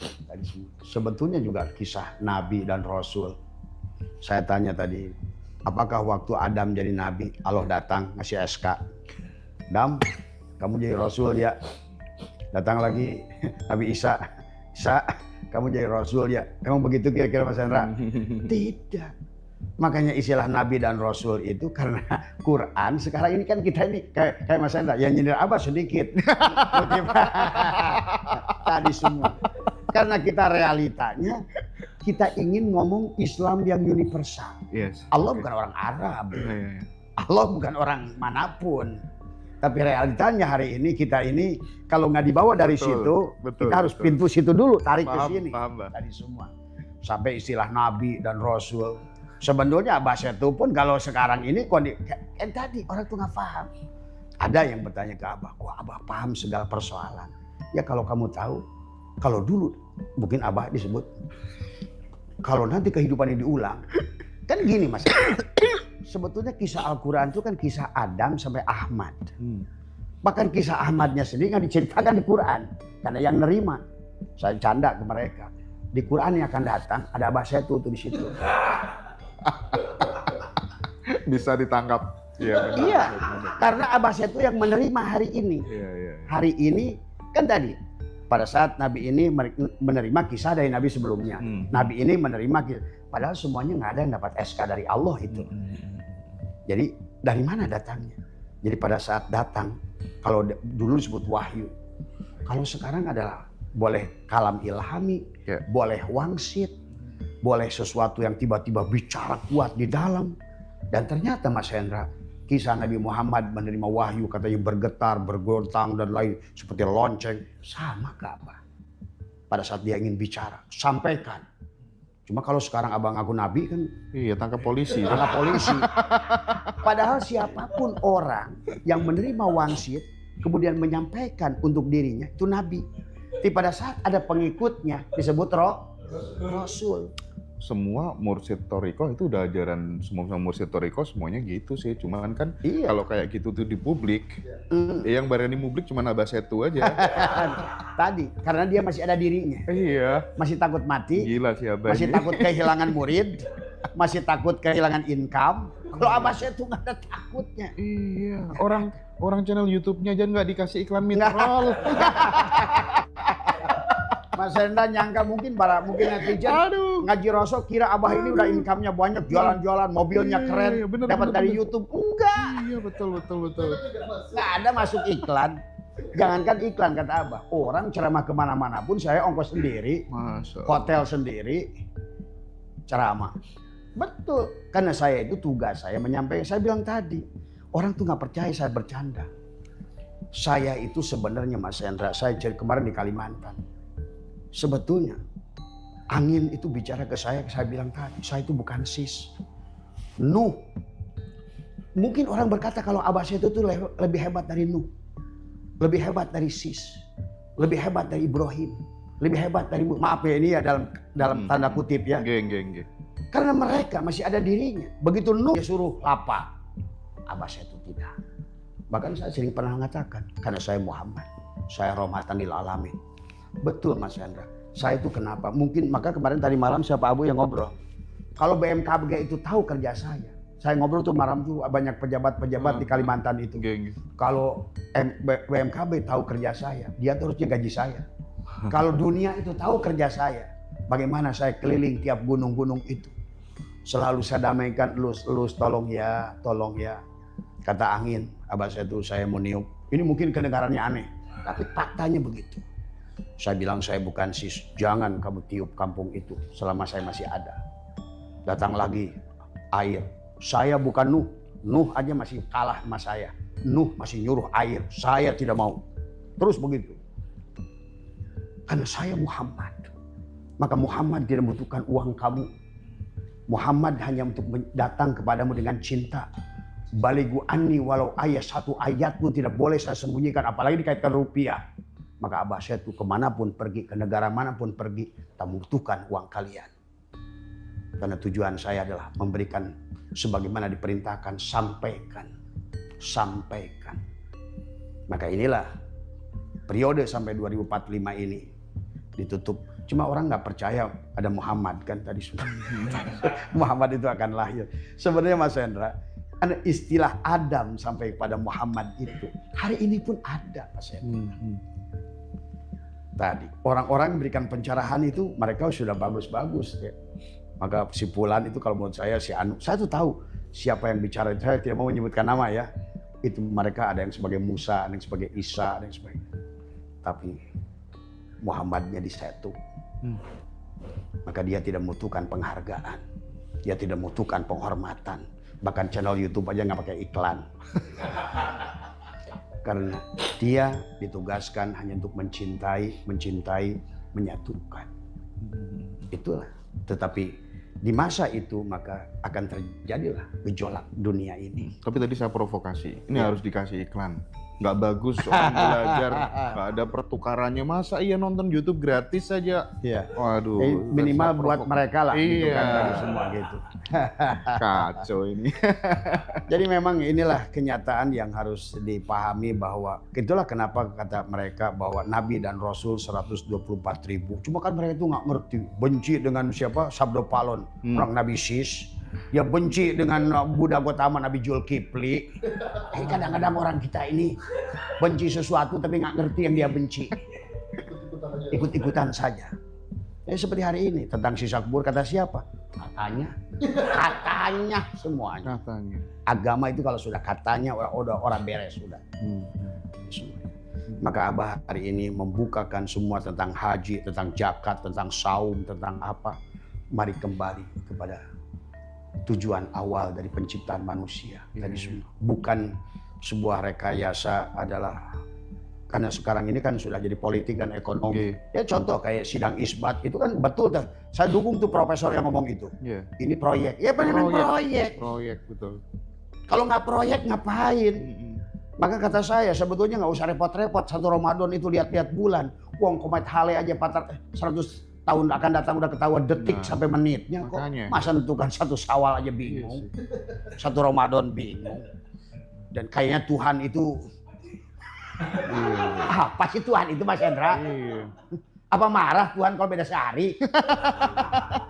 Sebetulnya juga kisah Nabi dan Rasul. Saya tanya tadi, apakah waktu Adam jadi Nabi, Allah datang ngasih SK, Adam, kamu jadi Rasul ya. Datang lagi Nabi Isa, kamu jadi Rasul ya. Emang begitu kira-kira Mas Hendra? Tidak. Makanya istilah Nabi dan Rasul itu karena Quran sekarang ini kan kita ini kayak Mas Hendra yang nyindir Abah sedikit. Tadi semua. Karena kita realitanya kita ingin ngomong Islam yang universal. Allah bukan orang Arab. Allah bukan orang manapun. Tapi realitanya hari ini kita ini kalau nggak dibawa dari situ, kita harus pintu situ dulu, tarik ke sini. Tadi semua. Sampai istilah Nabi dan Rasul. Sebetulnya Abah Setu pun kalau sekarang ini kan tadi orang tuh nggak paham. Ada yang bertanya ke Abah, kok Abah paham segala persoalan? Ya kalau kamu tahu, kalau dulu mungkin Abah disebut, kalau nanti kehidupan ini diulang, kan gini Mas. Sebetulnya kisah Al-Quran itu kan kisah Adam sampai Ahmad. Bahkan kisah Ahmadnya sendiri nggak diceritakan di Quran, karena yang nerima. Saya canda ke mereka. Di Quran yang akan datang ada Abah Setu tuh di situ. Bisa ditangkap. Iya, karena Abah Setu yang menerima hari ini. Hari ini kan tadi pada saat Nabi ini menerima kisah dari Nabi sebelumnya. Nabi ini menerima kisah. Padahal semuanya nggak ada yang dapat SK dari Allah itu. Jadi dari mana datangnya? Jadi pada saat datang, kalau dulu disebut wahyu. Kalau sekarang adalah boleh kalam ilhami, boleh wangsit, boleh sesuatu yang tiba-tiba bicara kuat di dalam. Dan ternyata Mas Hendra, kisah Nabi Muhammad menerima wahyu katanya bergetar, bergontang dan lain seperti lonceng. Sama ke apa? Pada saat dia ingin bicara, sampaikan. Cuma kalau sekarang abang aku Nabi kan. Iya, tangkap polisi. Tangkap polisi. Padahal siapapun orang yang menerima wangsit kemudian menyampaikan untuk dirinya itu Nabi. Tapi pada saat ada pengikutnya disebut Rasul. Semua mursyid toriko itu udah ajaran semua mursyid toriko semuanya gitu sih. Cuman kan kalau kayak gitu tuh di publik, yang berani publik cuma Abah Setu aja. Tadi karena dia masih ada dirinya. Iya. Masih takut mati. Gila sih Abah. Masih takut kehilangan murid. Masih takut kehilangan income. Kalau Abah Setu nggak ada takutnya. Iya. Orang channel YouTube-nya aja nggak dikasih iklan midroll. Mas Hendra nyangka mungkin netizen ngaji Rasul kira Abah ini udah income-nya banyak, jualan-jualan, mobilnya keren, dapat dari YouTube. Enggak. Iya betul. Nggak ada masuk iklan. Jangankan iklan kata Abah, orang ceramah kemana-mana pun saya ongkos sendiri, hotel sendiri, ceramah. Betul, karena saya itu tugas saya menyampaikan. Saya bilang tadi, orang tuh nggak percaya saya bercanda. Saya itu sebenarnya Mas Hendra, saya kemarin di Kalimantan. Sebetulnya angin itu bicara ke saya bilang tadi, saya itu bukan sis. Nuh. Mungkin orang berkata kalau Abah Setu itu lebih hebat dari Nuh. Lebih hebat dari sis. Lebih hebat dari Ibrahim. Lebih hebat dari, maaf ya ini ya dalam tanda kutip ya. Geng. Karena mereka masih ada dirinya. Begitu Nuh dia suruh lapa. Abah Setu tidak. Bahkan saya sering pernah mengatakan, karena saya Muhammad. Saya rahmatan lil alamin. Betul Mas Hendra. Saya itu kenapa? Mungkin maka kemarin tadi malam siapa Abu yang ngobrol. Kalau BMKB itu tahu kerja saya ngobrol tuh malam tuh banyak pejabat-pejabat di Kalimantan itu. Kalau BMKB tahu kerja saya, dia terusnya gaji saya. Kalau dunia itu tahu kerja saya, bagaimana saya keliling tiap gunung-gunung itu. Selalu saya damaikan, elus tolong ya. Kata angin, abah saya tuh saya mau niup. Ini mungkin kedengarannya aneh, tapi faktanya begitu. Saya bilang saya bukan sis, jangan kamu tiup kampung itu selama saya masih ada. Datang lagi air, saya bukan Nuh. Nuh aja masih kalah sama saya. Nuh masih nyuruh air, saya tidak mau. Terus begitu. Karena saya Muhammad. Maka Muhammad tidak membutuhkan uang kamu. Muhammad hanya untuk datang kepadamu dengan cinta. Baligu anni walau ayat satu ayat pun tidak boleh saya sembunyikan, apalagi dikaitkan rupiah. Maka abah saya itu kemanapun pergi, ke negara manapun pergi, tak membutuhkan uang kalian. Karena tujuan saya adalah memberikan sebagaimana diperintahkan, sampaikan. Maka inilah periode sampai 2045 ini ditutup. Cuma orang nggak percaya ada Muhammad kan tadi sudah. Muhammad itu akan lahir. Sebenarnya Mas Hendra, ada istilah Adam sampai pada Muhammad itu. Hari ini pun ada Mas Hendra. Tadi orang-orang memberikan pencerahan itu mereka sudah bagus-bagus ya. Maka si Fulan itu kalau menurut saya si Anu, saya tuh tahu siapa yang bicara. Saya tidak mau menyebutkan nama ya. Itu mereka ada yang sebagai Musa, ada yang sebagai Isa, ada yang sebagai. Tapi Muhammadnya disetu. Maka dia tidak membutuhkan penghargaan. Dia tidak membutuhkan penghormatan. Bahkan channel YouTube aja nggak pakai iklan. Karena dia ditugaskan hanya untuk mencintai, menyatukan. Itulah. Tetapi di masa itu maka akan terjadilah gejolak dunia ini. Tapi tadi saya provokasi, ini harus dikasih iklan. Nggak bagus orang belajar, nggak ada pertukarannya. Masa iya nonton YouTube gratis saja? Iya. Waduh. Minimal buat mereka lah. Gitu kan, semua gitu. Kacau ini. Jadi memang inilah kenyataan yang harus dipahami bahwa itulah kenapa kata mereka bahwa Nabi dan Rasul 124.000. Cuma kan mereka itu nggak ngerti. Benci dengan siapa? Sabdo Palon, orang Nabi Sis. Dia benci dengan Buddha Gotama, Nabi Zulkifli. Kadang-kadang orang kita ini benci sesuatu tapi nggak ngerti yang dia benci. Ikut-ikutan saja. Seperti hari ini tentang sisa kubur kata siapa? Katanya semuanya. Katanya. Agama itu kalau sudah katanya udah orang beres sudah. Maka Abah hari ini membukakan semua tentang haji, tentang zakat, tentang saum, tentang apa. Mari kembali kepada tujuan awal dari penciptaan manusia tadi semua. Bukan sebuah rekayasa adalah karena sekarang ini kan sudah jadi politik dan ekonomi. Ya contoh kayak sidang isbat itu kan betul dah. Saya dukung tuh profesor yang ngomong itu. Ini proyek. Ya benar proyek. Proyek betul. Kalau nggak proyek ngapain? Maka kata saya sebetulnya nggak usah repot-repot. Satu Ramadan itu lihat-lihat bulan. Wong komet Hale aja 100 tahun akan datang udah ketahuan detik sampai menitnya kok. Masa nentukan satu Syawal aja bingung. Satu Ramadan bingung. Dan kayaknya Tuhan itu apa sih Tuhan itu Mas Hendra? Apa marah Tuhan kalau beda sehari?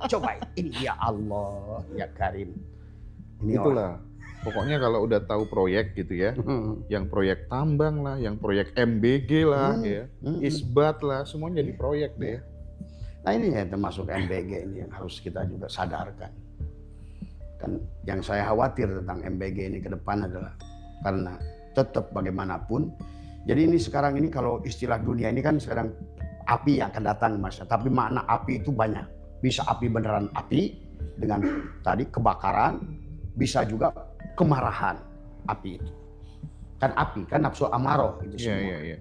Coba ini ya Allah ya Karim. Ini itulah. Pokoknya kalau udah tahu proyek gitu ya, yang proyek tambang lah, yang proyek MBG lah, ya, isbat lah, semuanya jadi proyek deh. Nah ini ya termasuk MBG ini yang harus kita juga sadarkan. Kan yang saya khawatir tentang MBG ini ke depan adalah karena tetap bagaimanapun. Jadi ini sekarang ini kalau istilah dunia ini kan sekarang api yang akan datang Mas. Tapi makna api itu banyak. Bisa api beneran api dengan tadi kebakaran, bisa juga kemarahan api itu. Kan api, kan nafsu amaroh itu semua.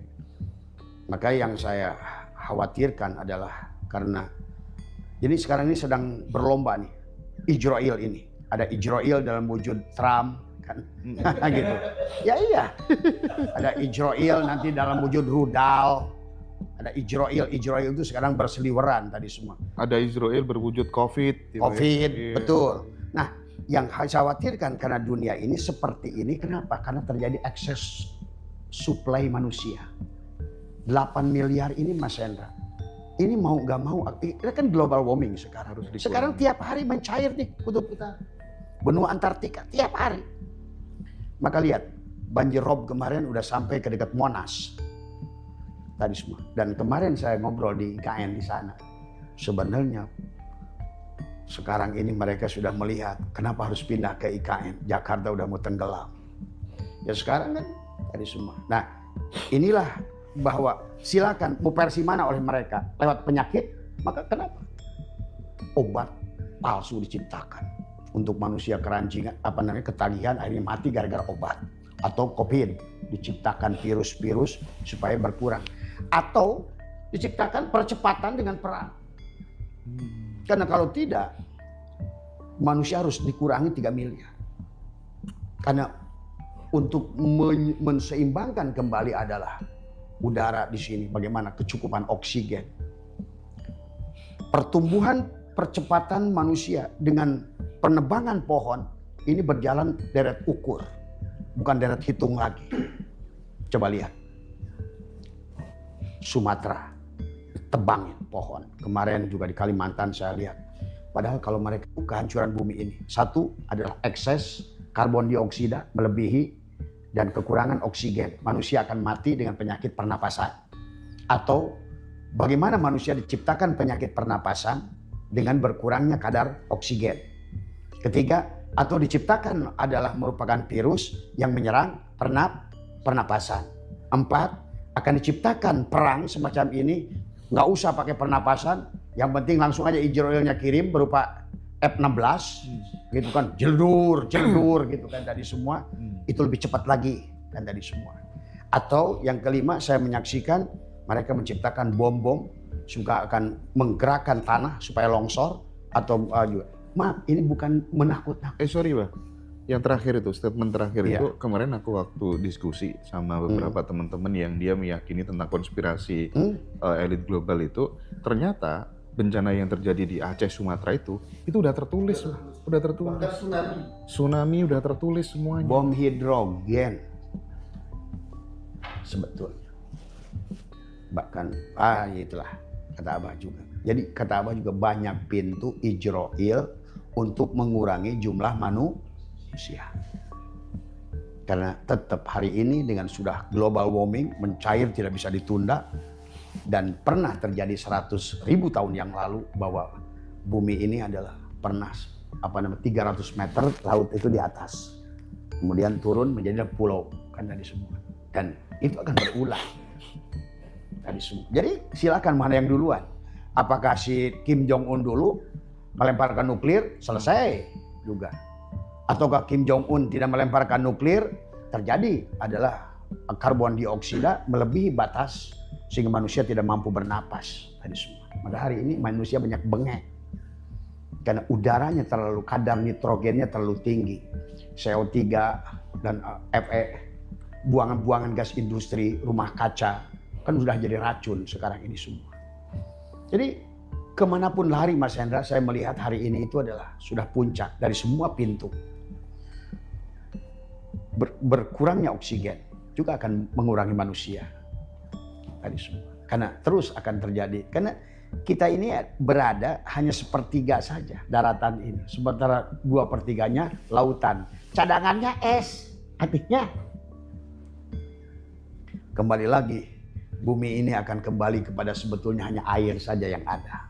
Maka yang saya khawatirkan adalah karena jadi sekarang ini sedang berlomba nih Israel ini. Ada Israel dalam wujud Trump kan gitu. Ya iya. Ada Israel nanti dalam wujud rudal. Ada Israel itu sekarang berseliweran tadi semua. Ada Israel berwujud COVID. Betul. Nah, yang saya khawatirkan karena dunia ini seperti ini kenapa? Karena terjadi ekses suplai manusia. 8 miliar ini Mas Hendra. Ini mau nggak mau, ini kan global warming sekarang. Sekarang tiap hari mencair nih kutub utara. Benua Antartika tiap hari. Maka lihat, banjir rob kemarin udah sampai ke dekat Monas. tadi semua. Dan kemarin saya ngobrol di IKN di sana. Sebenarnya sekarang ini mereka sudah melihat kenapa harus pindah ke IKN. Jakarta udah mau tenggelam. Ya sekarang kan tadi semua. Nah inilah bahwa silakan mau versi mana oleh mereka lewat penyakit, maka kenapa obat palsu diciptakan untuk manusia kerancingan ketagihan akhirnya mati gara-gara obat, atau COVID diciptakan virus-virus supaya berkurang, atau diciptakan percepatan dengan perang. Karena kalau tidak manusia harus dikurangi 3 miliar. Karena untuk menseimbangkan kembali adalah udara di sini, bagaimana kecukupan oksigen. Pertumbuhan percepatan manusia dengan penebangan pohon ini berjalan deret ukur, bukan deret hitung lagi. Coba lihat. Sumatera tebangin pohon. Kemarin juga di Kalimantan saya lihat. Padahal kalau mereka kehancuran bumi ini, satu adalah ekses karbon dioksida melebihi dan kekurangan oksigen. Manusia akan mati dengan penyakit pernapasan. Atau bagaimana manusia diciptakan penyakit pernapasan dengan berkurangnya kadar oksigen. Ketiga, atau diciptakan adalah merupakan virus yang menyerang pernapasan. 4, akan diciptakan perang semacam ini, nggak usah pakai pernapasan, yang penting langsung aja Israelnya kirim berupa F-16, gitu kan, jeldur gitu kan tadi semua, itu lebih cepat lagi kan tadi semua. Atau yang kelima, saya menyaksikan mereka menciptakan bom-bom, juga akan menggerakkan tanah supaya longsor, atau juga, maaf ini bukan menakut-nakut. Sorry Pak, yang terakhir itu, statement terakhir itu kemarin aku waktu diskusi sama beberapa teman-teman yang dia meyakini tentang konspirasi elit global itu, ternyata bencana yang terjadi di Aceh, Sumatera itu udah tertulis, udah tertulis. Bahkan Tsunami udah tertulis semuanya. Bom hidrogen sebetulnya. Bahkan itulah kata Abah juga. Jadi kata Abah juga banyak pintu Ijroil untuk mengurangi jumlah manusia. Karena tetap hari ini dengan sudah global warming mencair tidak bisa ditunda, dan pernah terjadi 100.000 tahun yang lalu bahwa bumi ini adalah pernah 300 meter laut itu di atas, kemudian turun menjadi pulau kan tadi semua, dan itu akan berulang tadi semua. Jadi silakan mana yang duluan, apakah si Kim Jong Un dulu melemparkan nuklir selesai juga, ataukah Kim Jong Un tidak melemparkan nuklir, terjadi adalah karbon dioksida melebihi batas sehingga manusia tidak mampu bernapas tadi semua. Maka hari ini manusia banyak bengek karena udaranya terlalu, kadar nitrogennya terlalu tinggi, CO3 dan Fe, buangan-buangan gas industri, rumah kaca kan sudah jadi racun sekarang ini semua. Jadi kemanapun lari Mas Hendra, saya melihat hari ini itu adalah sudah puncak dari semua pintu. Berkurangnya oksigen juga akan mengurangi manusia tadi semua. Karena terus akan terjadi. Karena kita ini berada hanya sepertiga saja daratan ini. Sementara 2/3-nya lautan. Cadangannya es. Artinya kembali lagi, bumi ini akan kembali kepada sebetulnya hanya air saja yang ada.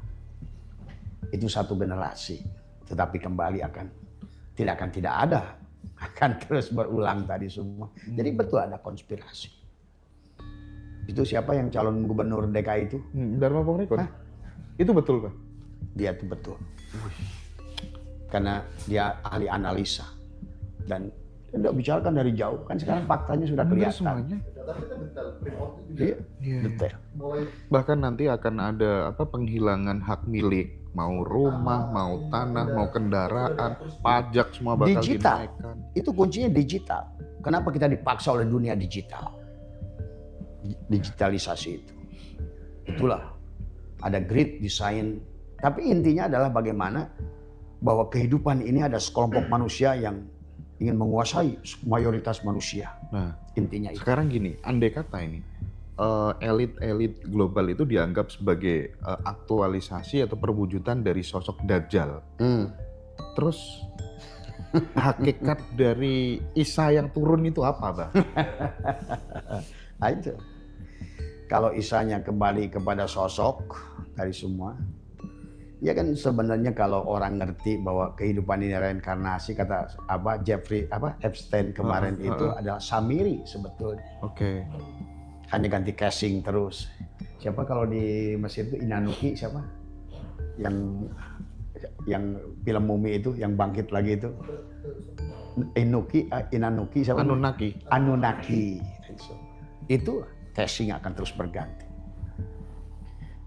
Itu satu generasi. Tetapi kembali tidak ada. Akan terus berulang tadi semua. Jadi betul ada konspirasi. Itu siapa yang calon gubernur DKI itu? Dharma Pongrekon. Itu betul Pak? Dia itu betul. Karena dia ahli analisa. Dan dia bicarakan dari jauh. Kan sekarang faktanya sudah kelihatan. Semuanya. Tapi kan detail, report juga. Iya, detail. Mulai Bahkan nanti akan ada penghilangan hak milik, mau rumah, mau tanah, mau kendaraan, pajak semua bakal Digital. dinaikkan. Itu kuncinya digital. Kenapa kita dipaksa oleh dunia digital? Digitalisasi itu. Itulah ada great design. Tapi intinya adalah bagaimana bahwa kehidupan ini ada sekelompok manusia yang ingin menguasai mayoritas manusia. Nah, Intinya itu. sekarang gini, andai kata ini elit-elit global itu dianggap sebagai aktualisasi atau perwujudan dari sosok Dajjal. Terus hakikat dari Isa yang turun itu apa, Bang? Nah, itu. Kalau Isanya kembali kepada sosok dari semua, ya kan sebenarnya kalau orang ngerti bahwa kehidupan ini reinkarnasi, kata Jeffrey Epstein kemarin itu adalah Samiri sebetulnya. Oke. Hanya ganti casing terus. Siapa kalau di Mesir itu Inanuki siapa? Yang film mumi itu yang bangkit lagi itu. Inanuki siapa? Anunnaki. Itu casing akan terus berganti.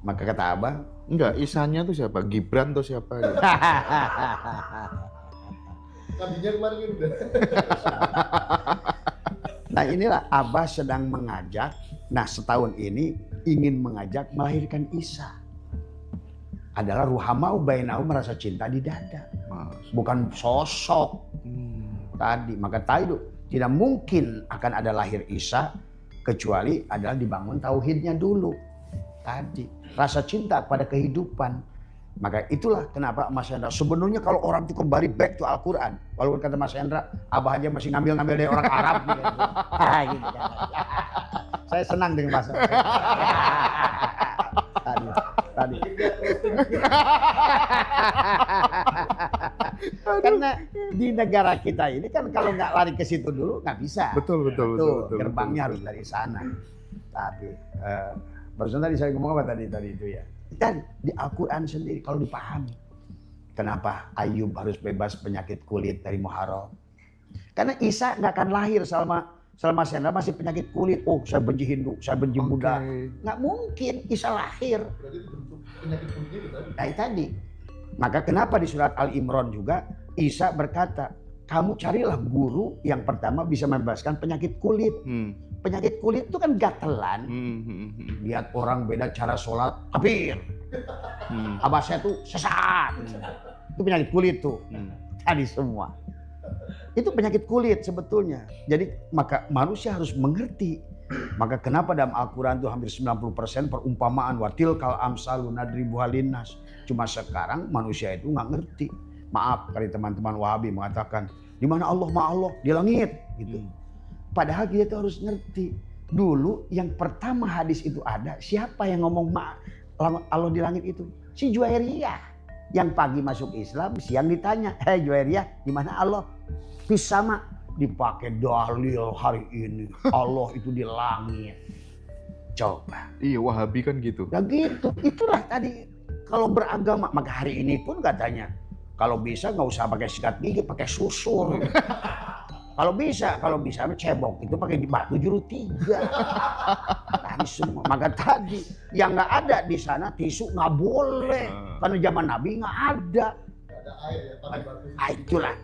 Maka kata Abah, Enggak, Isanya tuh siapa? Gibran tuh siapa? Gitu. Nabinya kemarin kan udah. Nah inilah Abah sedang mengajak, setahun ini ingin mengajak melahirkan Isa. Adalah ruhamau bainahum, merasa cinta di dada. Bukan sosok tadi. Maka tadi tidak mungkin akan ada lahir Isa kecuali adalah dibangun tauhidnya dulu. Tadi rasa cinta pada kehidupan. Maka itulah kenapa Mas Hendra sebenarnya kalau orang itu kembali back to Al-Quran, walaupun kata Mas Hendra Abah aja masih ngambil dari orang Arab gitu. Gitu kan. Saya senang dengan bahasa tadi. Karena di negara kita ini kan kalau nggak lari ke situ dulu nggak bisa. Betul. Gerbangnya harus dari sana. Tapi barusan tadi saya ngomong apa tadi itu ya. Dan di Al-Quran sendiri kalau dipahami, kenapa Ayub harus bebas penyakit kulit dari Muharram? Karena Isa nggak akan lahir selama Sendra masih penyakit kulit. Oh, saya benci Hindu, saya benci Buddha. Nggak mungkin Isa lahir. Berarti itu bentuk penyakit kulit itu tadi. Nah, tadi. Maka kenapa di surat Al-Imran juga Isa berkata, kamu carilah guru yang pertama bisa membebaskan penyakit kulit. Penyakit kulit itu kan gatelan. Lihat orang beda cara sholat, apir. Abah saya tuh sesat. Itu penyakit kulit tuh. Tadi semua. Itu penyakit kulit sebetulnya. Jadi maka manusia harus mengerti. Maka kenapa dalam Al-Quran itu hampir 90% perumpamaan. Watil kal amsalu nadribuha linnas. Cuma sekarang manusia itu nggak ngerti. Maaf kali teman-teman Wahabi mengatakan, di mana Allah? Ma Allah di langit gitu. Padahal kita tuh harus ngerti. Dulu yang pertama hadis itu ada, siapa yang ngomong Allah di langit itu? Si Juwairiyah. Yang pagi masuk Islam, siang ditanya, "Hei Juwairiyah, di mana Allah?" Sama dipakai dalil hari ini. Allah itu di langit. Coba. Iya, Wahabi kan gitu. Ya gitu. Itulah tadi kalau beragama, maka hari ini pun katanya kalau bisa nggak usah pakai sikat gigi, pakai susur. Kalau bisa cebok itu pakai batu juru 3. Tadi semua. Maka tadi yang nggak ada di sana tisu nggak boleh karena zaman Nabi nggak ada. Ada air ya, pakai batu. Itulah.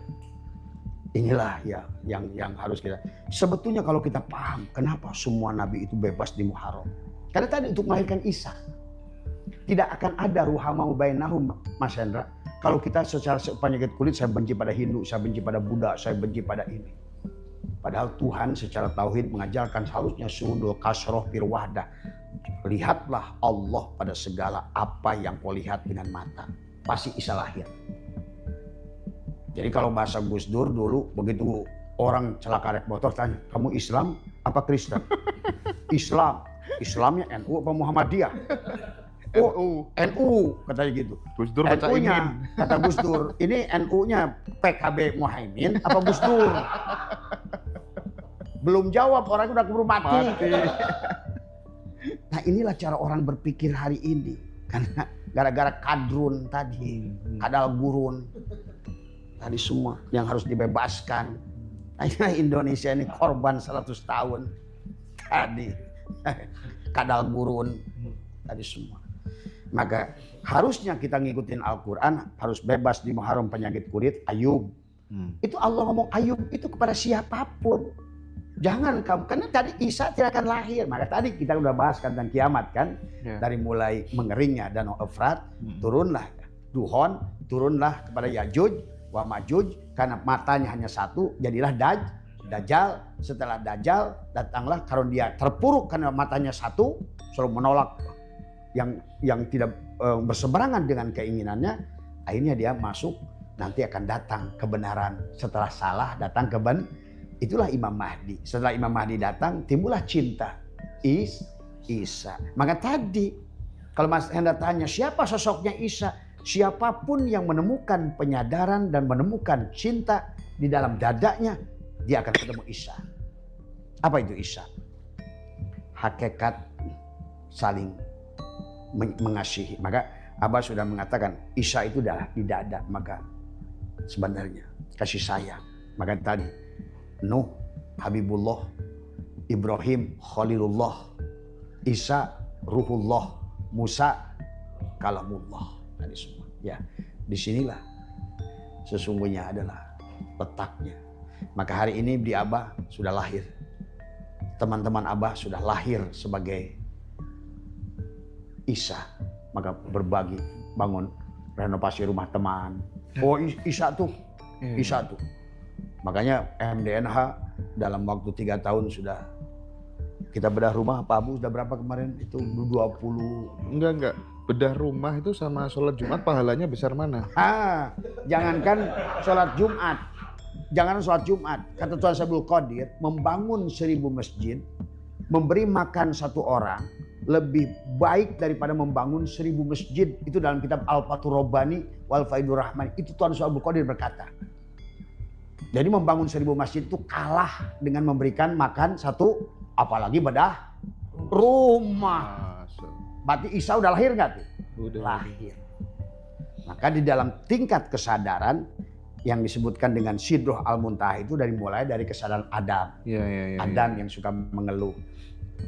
Inilah ya yang harus kita. Sebetulnya kalau kita paham kenapa semua Nabi itu bebas di Muharram. Karena tadi untuk melahirkan Isa. Tidak akan ada ruhamau bainahum, Mas Hendra. Kalau kita secara penyakit kulit, saya benci pada Hindu, saya benci pada Buddha, saya benci pada ini. Padahal Tuhan secara tauhid mengajarkan harusnya suhudul kasroh firwahdah. Lihatlah Allah pada segala apa yang kau lihat dengan mata. Pasti Isa lahir. Jadi kalau bahasa Gus Dur dulu, begitu orang celaka naik motor tanya, kamu Islam apa Kristen? Islam. Islamnya NU apa Muhammadiyah? Oh, NU katanya gitu. Gus Dur baca NU-nya, kata Gus Dur, ini NU-nya PKB Muhaimin apa Gus Dur? Belum jawab, orang udah keburu mati. Nah inilah cara orang berpikir hari ini. Karena gara-gara kadrun tadi, kadal gurun. Tadi semua yang harus dibebaskan. Nah, Indonesia ini korban 100 tahun. Tadi kadal gurun. Tadi semua. Maka harusnya kita ngikutin Al-Quran, harus bebas di Muharram penyakit kulit. Ayub. Itu Allah ngomong Ayub itu kepada siapapun. Jangan kamu, karena tadi Isa tidak akan lahir. Maka tadi kita udah bahas tentang kiamat kan. Dari mulai mengeringnya Danau Efrat, turunlah Duhon, turunlah kepada Yajuj wa Majuj, karena matanya hanya satu, jadilah Dajjal. Setelah Dajjal datanglah karena dia terpuruk karena matanya satu, selalu menolak yang tidak berseberangan dengan keinginannya. Akhirnya dia masuk, nanti akan datang kebenaran. Setelah salah datang itulah Imam Mahdi. Setelah Imam Mahdi datang, timbullah cinta. Isa. Maka tadi kalau Mas Hendra tanya siapa sosoknya Isa, siapapun yang menemukan penyadaran dan menemukan cinta di dalam dadanya, dia akan ketemu Isa. Apa itu Isa? Hakikat saling mengasihi. Maka Abah sudah mengatakan Isa itu adalah di dada, maka sebenarnya kasih sayang. Maka tadi Nuh Habibullah, Ibrahim Khalilullah, Isa Ruhullah, Musa Kalamullah. Tadi semua. Ya, disinilah sesungguhnya adalah letaknya. Maka hari ini di Abah sudah lahir. Teman-teman Abah sudah lahir sebagai Isa. Maka berbagi, bangun renovasi rumah teman. Oh Isa tuh, Isa tuh. Makanya MDNH dalam waktu 3 tahun sudah kita bedah rumah. Pak Abu sudah berapa kemarin? Itu 20. Enggak. Bedah rumah itu sama sholat Jumat pahalanya besar mana? Jangankan sholat Jumat. Jangan sholat Jumat. Kata Tuhan Sabul Qadir, membangun 1000 masjid, memberi makan 1 orang, lebih baik daripada membangun 1000 masjid. Itu dalam kitab Al-Fathur Rabbani wal Faidur Rahman. Itu Tuhan Sabul Qadir berkata. Jadi membangun 1000 masjid itu kalah dengan memberikan makan 1, apalagi bedah rumah. Berarti Isa udah lahir nggak tuh? Udah lahir. Maka di dalam tingkat kesadaran yang disebutkan dengan Sidroh Al-Muntaha itu mulai dari kesadaran Adam. Adam yang suka mengeluh.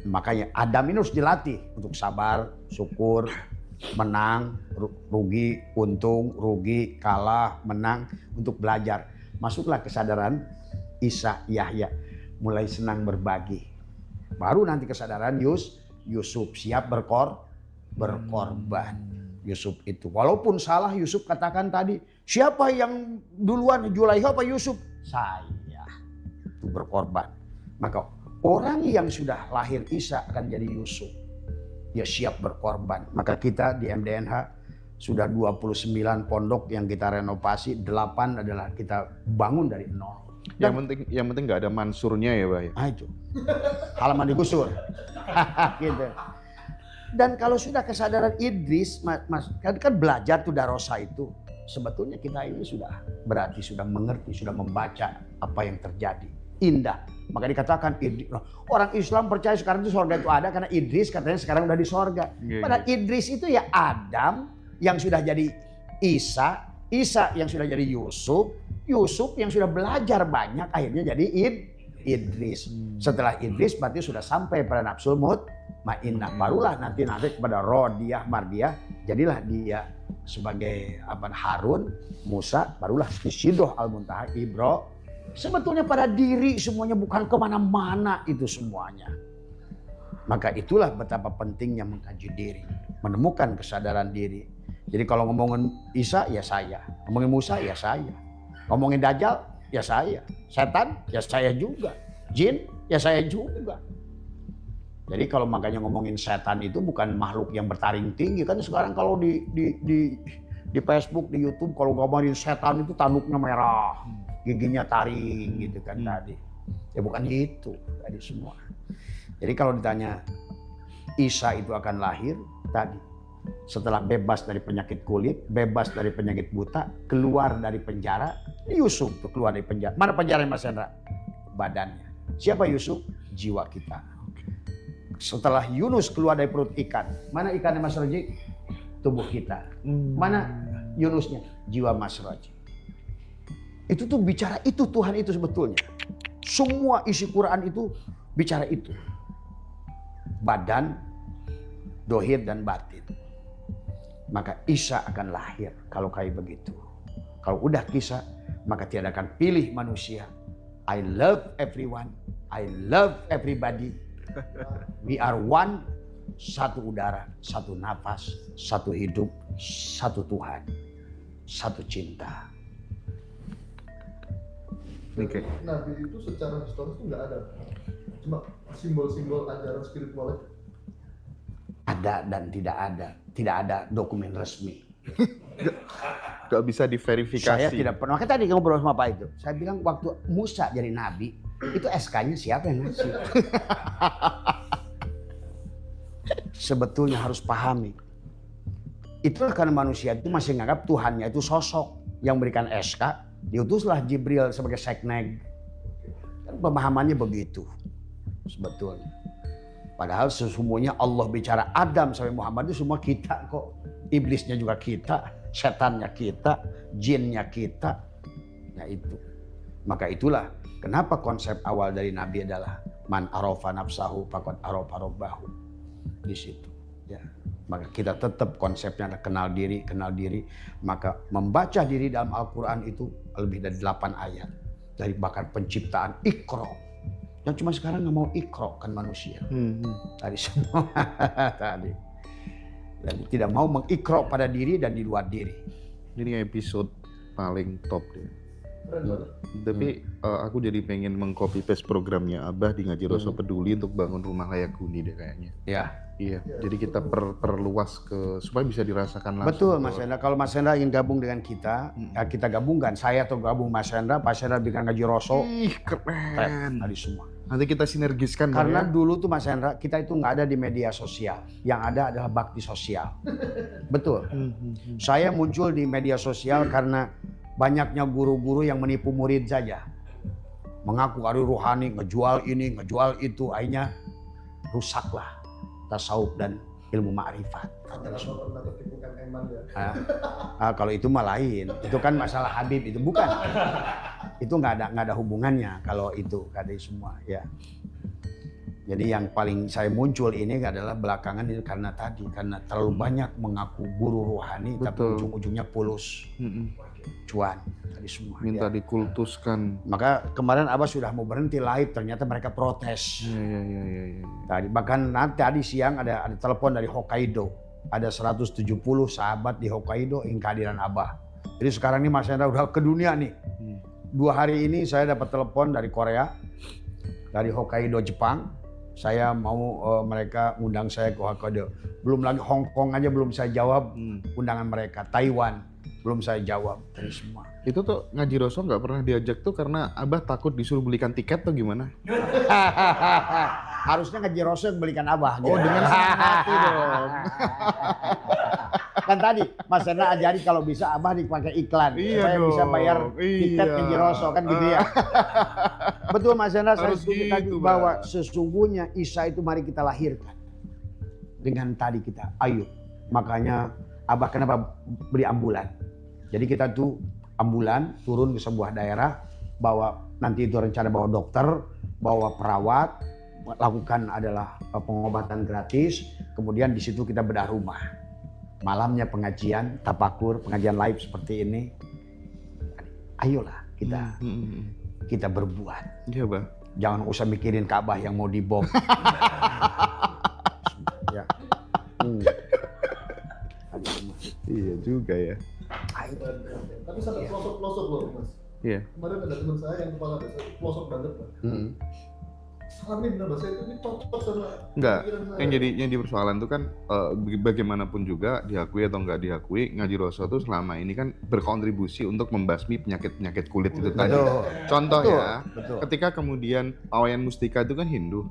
Makanya Adam ini harus dilatih untuk sabar, syukur, menang, rugi, untung, rugi, kalah, menang, untuk belajar. Masuklah kesadaran Isa Yahya, mulai senang berbagi. Baru nanti kesadaran Yusuf siap berkorban. Yusuf itu walaupun salah, Yusuf katakan tadi, siapa yang duluan, Zulaikha apa Yusuf? Saya. Itu berkorban. Maka orang yang sudah lahir Isa akan jadi Yusuf. Dia siap berkorban. Maka kita di MDNH sudah 29 pondok yang kita renovasi, 8 adalah kita bangun dari nol. Yang penting nggak ada mansurnya ya, Pak. Itu halaman digusur. Gitu. Dan kalau sudah kesadaran Idris, Mas kan belajar tuh darosa itu, sebetulnya kita ini sudah berarti sudah mengerti, sudah membaca apa yang terjadi. Indah. Maka dikatakan orang Islam percaya sekarang itu surga itu ada karena Idris katanya sekarang udah di surga. Padahal Idris itu ya Adam yang sudah jadi Isa, Isa yang sudah jadi Yusuf, Yusuf yang sudah belajar banyak akhirnya jadi Idris. Setelah Idris berarti sudah sampai pada nafsul mutmainnah. Barulah nanti kepada Rodiyah, Mardiyah, jadilah dia sebagai Harun, Musa, barulah Sidroh Al-Muntaha, Ibro. Sebetulnya pada diri semuanya, bukan kemana-mana itu semuanya. Maka itulah betapa pentingnya mengkaji diri, menemukan kesadaran diri. Jadi kalau ngomongin Isa ya saya, ngomongin Musa ya saya, ngomongin Dajjal ya saya, setan ya saya juga, jin ya saya juga. Jadi kalau makanya ngomongin setan itu bukan makhluk yang bertaring tinggi, kan sekarang kalau di Facebook, di YouTube kalau ngomongin setan itu tanduknya merah, giginya taring gitu kan tadi. Ya bukan itu tadi semua. Jadi kalau ditanya Isa itu akan lahir tadi setelah bebas dari penyakit kulit, bebas dari penyakit buta, keluar dari penjara. Yusuf tuh keluar dari penjara. Mana penjara Mas Hendra? Badannya. Siapa Yusuf? Jiwa kita. Setelah Yunus keluar dari perut ikan, mana ikannya Mas Roji? Tubuh kita. Mana Yunusnya? Jiwa Mas Roji. Itu tuh bicara itu, Tuhan itu sebetulnya. Semua isi Quran itu bicara itu. Badan, dohir dan batin. Maka Isa akan lahir kalau kayak begitu. Kalau udah kisah, maka tiada akan pilih manusia. I love everyone, I love everybody. We are one, satu udara, satu nafas, satu hidup, satu Tuhan, satu cinta. Okay. Nabi itu secara historis itu nggak ada, cuma simbol-simbol ajaran spiritual. Ada dan tidak ada dokumen resmi. Gak bisa diverifikasi. Saya tidak pernah. Makanya tadi ngobrol sama Pak itu, saya bilang waktu Musa jadi nabi, itu SK-nya siapa yang ngasih? sebetulnya harus pahami. Itulah karena manusia itu masih menganggap Tuhannya itu sosok yang memberikan SK, diutuslah Jibril sebagai sekneg. Kan pemahamannya begitu sebetulnya. Padahal sesungguhnya Allah bicara Adam sampai Muhammad itu semua kita kok. Iblisnya juga kita, setannya kita, jinnya kita. Nah itu. Maka itulah kenapa konsep awal dari Nabi adalah man arafa nafsahu faqad arafa rabbahu. Di situ. Ya. Maka kita tetap konsepnya adalah kenal diri. Maka membaca diri dalam Al-Quran itu lebih dari 8 ayat. Dari bahkan penciptaan Iqra. Yang cuma sekarang nggak mau Iqra kan manusia. Tadi semua tadi. Dan tidak mau mengikro pada diri dan di luar diri. Ini episode paling top deh. Tapi aku jadi pengen mengcopy paste programnya Abah di Ngaji Roso Peduli untuk bangun rumah layak huni deh kayaknya. Ya. Iya. Jadi kita perluas supaya bisa dirasakan langsung. Betul Mas Hendra. Kalau Mas Hendra ingin gabung dengan kita, ya kita gabungkan. Saya atau gabung Mas Hendra, Pak Hendra bikin Ngaji Roso. Ih keren. Tadi semua. Nanti kita sinergiskan. Karena dulu tuh Mas Hendra, kita itu nggak ada di media sosial. Yang ada adalah bakti sosial. Betul. Saya muncul di media sosial karena banyaknya guru-guru yang menipu murid saja. Mengaku ari ruhani, ngejual ini, ngejual itu. Akhirnya rusaklah tasawuf dan ilmu ma'rifat. Kalau itu mah lain. Itu kan masalah Habib, itu bukan. Itu nggak ada hubungannya kalau itu kadang semua ya. Jadi yang paling saya muncul ini adalah belakangan itu karena terlalu banyak mengaku guru rohani. Betul. Tapi ujung-ujungnya pulus, cuan tadi semua. Minta ya. dikultuskan. Maka kemarin Abah sudah mau berhenti live, ternyata mereka protes. Iya. Tadi bahkan tadi siang ada telepon dari Hokkaido. Ada 170 sahabat di Hokkaido yang kehadiran Abah. Jadi sekarang ini Mas Hendra udah ke dunia nih. 2 hari ini saya dapat telepon dari Korea, dari Hokkaido Jepang. Saya mau mereka undang saya ke Hokkaido. Belum lagi Hong Kong aja belum saya jawab undangan mereka. Taiwan belum saya jawab. Dari semua. Itu tuh Ngaji Roso nggak pernah diajak tuh karena Abah takut disuruh belikan tiket tuh gimana? Harusnya Ngaji Roso yang belikan Abah. Oh dengan senang hati dong. Kan tadi Mas Hendra ajari kalau bisa Abah dipakai iklan. Iya Saya dong. bisa bayar tiket Ngaji Roso kan gitu ya. Betul Mas Hendra, saya setuju tadi bahwa sesungguhnya Isa itu mari kita lahirkan. Dengan tadi kita Ayub. Makanya Abah kenapa beli ambulan. Jadi kita tuh ambulan turun ke sebuah daerah, bawa nanti itu rencana bawa dokter, bawa perawat, lakukan adalah pengobatan gratis, kemudian di situ kita bedah rumah. Malamnya pengajian, tapakur, pengajian live seperti ini. Ayolah kita berbuat. Iya, Bang. Jangan usah mikirin Ka'bah yang mau dibom. Ya. Iya juga ya. Tapi sampai pelosok-pelosok loh Mas. Iya. Kemarin ada teman saya yang kepala desa pelosok banget Pak. Salamin nama saya itu ini cocok sama Enggak, pikiran saya. yang jadi persoalan itu kan bagaimanapun juga diakui atau enggak diakui, Ngaji Roso tuh selama ini kan berkontribusi untuk membasmi penyakit-penyakit kulit itu tadi. Contoh ya, ketika kemudian Pawayan Mustika itu kan Hindu,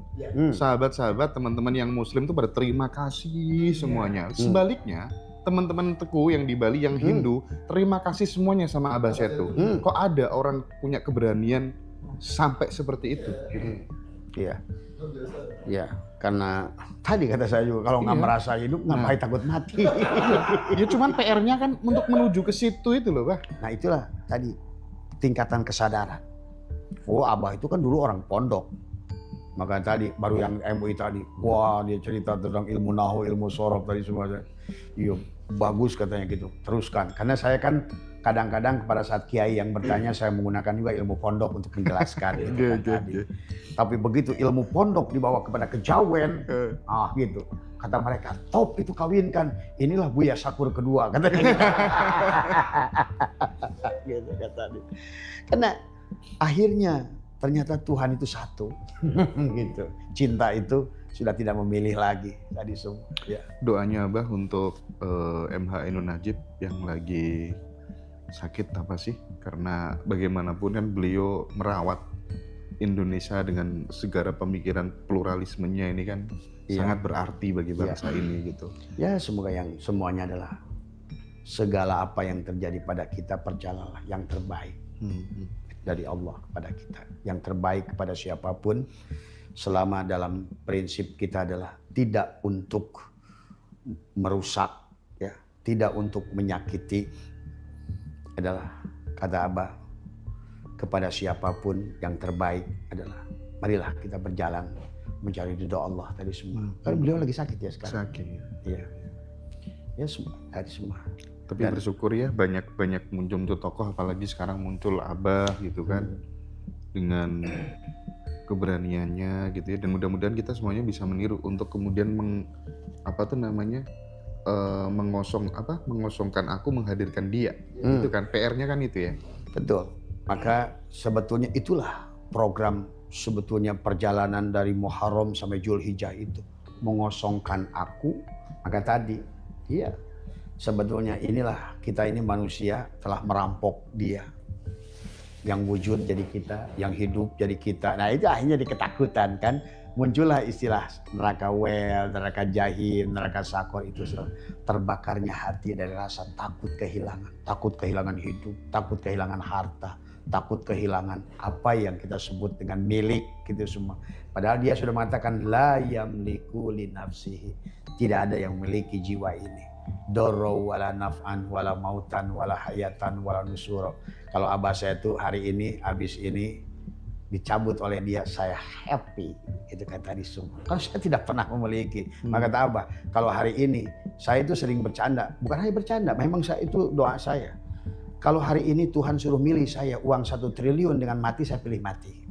sahabat-sahabat teman-teman yang Muslim tuh pada terima kasih semuanya. Sebaliknya teman-teman Teku yang di Bali yang Hindu terima kasih semuanya sama Abah Setu. Kok ada orang punya keberanian sampai seperti itu? Iya. Iya, karena tadi kata saya juga kalau nggak merasa hidup ngapain takut mati. Ya cuman PR-nya kan untuk menuju ke situ itu loh, Bah. Nah itulah tadi tingkatan kesadaran. Oh Abah itu kan dulu orang pondok. Maka tadi baru yang MUI tadi, wah dia cerita tentang ilmu nahu, ilmu sorof tadi semua. Iya bagus katanya gitu, teruskan. Karena saya kan kadang-kadang pada saat kiai yang bertanya saya menggunakan juga ilmu pondok untuk menjelaskan gitu kan tadi. Tapi begitu ilmu pondok dibawa kepada kejawen, gitu. Kata mereka, top itu kawinkan. Inilah Buya Syakur kedua katanya. Gitu kata dia. Karena akhirnya ternyata Tuhan itu satu. Gitu. Cinta itu sudah tidak memilih lagi tadi semua. Ya. Doanya Abah untuk MH Ainun Najib yang lagi sakit apa sih? Karena bagaimanapun kan beliau merawat Indonesia dengan segala pemikiran pluralismenya ini kan sangat berarti bagi bangsa ini gitu. Ya semoga yang semuanya adalah segala apa yang terjadi pada kita percayalah yang terbaik dari Allah kepada kita. Yang terbaik kepada siapapun selama dalam prinsip kita adalah tidak untuk merusak, ya, tidak untuk menyakiti, adalah kata Abah kepada siapapun yang terbaik adalah marilah kita berjalan mencari ridho Allah tadi semua. Kan beliau lagi sakit ya sekarang. Sakit. Iya. Ya semua tadi semua. Tapi bersyukur ya banyak muncul tokoh, apalagi sekarang muncul Abah gitu kan dengan keberaniannya gitu ya, dan mudah-mudahan kita semuanya bisa meniru untuk kemudian mengosongkan aku, menghadirkan dia. Itu kan PR-nya kan itu ya. Betul. Maka sebetulnya itulah program sebetulnya perjalanan dari Muharram sampai Zulhijjah itu, mengosongkan aku. Maka tadi iya, sebetulnya inilah kita ini manusia telah merampok dia. Yang wujud jadi kita, yang hidup jadi kita. Nah itu akhirnya diketakutan kan. Muncullah istilah neraka wel, neraka jahim, neraka sakor itu terbakarnya hati dari rasa takut kehilangan hidup, takut kehilangan harta, takut kehilangan apa yang kita sebut dengan milik gitu semua. Padahal dia sudah mengatakan la yamliku li nafsihi, tidak ada yang memiliki jiwa ini. Doro wala naf'an wala mautan wala hayatan wala nusuro. Kalau Abah saya tuh hari ini habis ini dicabut oleh dia, saya happy. Itu kata di semua. Kalau saya tidak pernah memiliki. Maka kata Abah, kalau hari ini saya itu sering bercanda, bukan hanya bercanda, memang saya itu doa saya. Kalau hari ini Tuhan suruh milih saya uang 1 triliun dengan mati, saya pilih mati.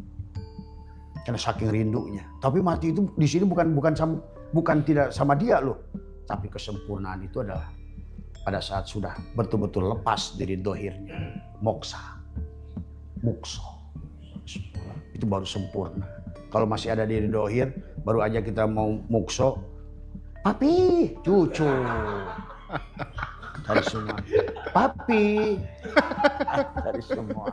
Karena saking rindunya. Tapi mati itu di sini bukan tidak sama dia loh. Tapi kesempurnaan itu adalah pada saat sudah betul-betul lepas dari dohirnya. Moksa. Itu baru sempurna. Kalau masih ada di dohir, baru aja kita mau mukso. Papi, cucu. Dari semua. Papi. Dari semua.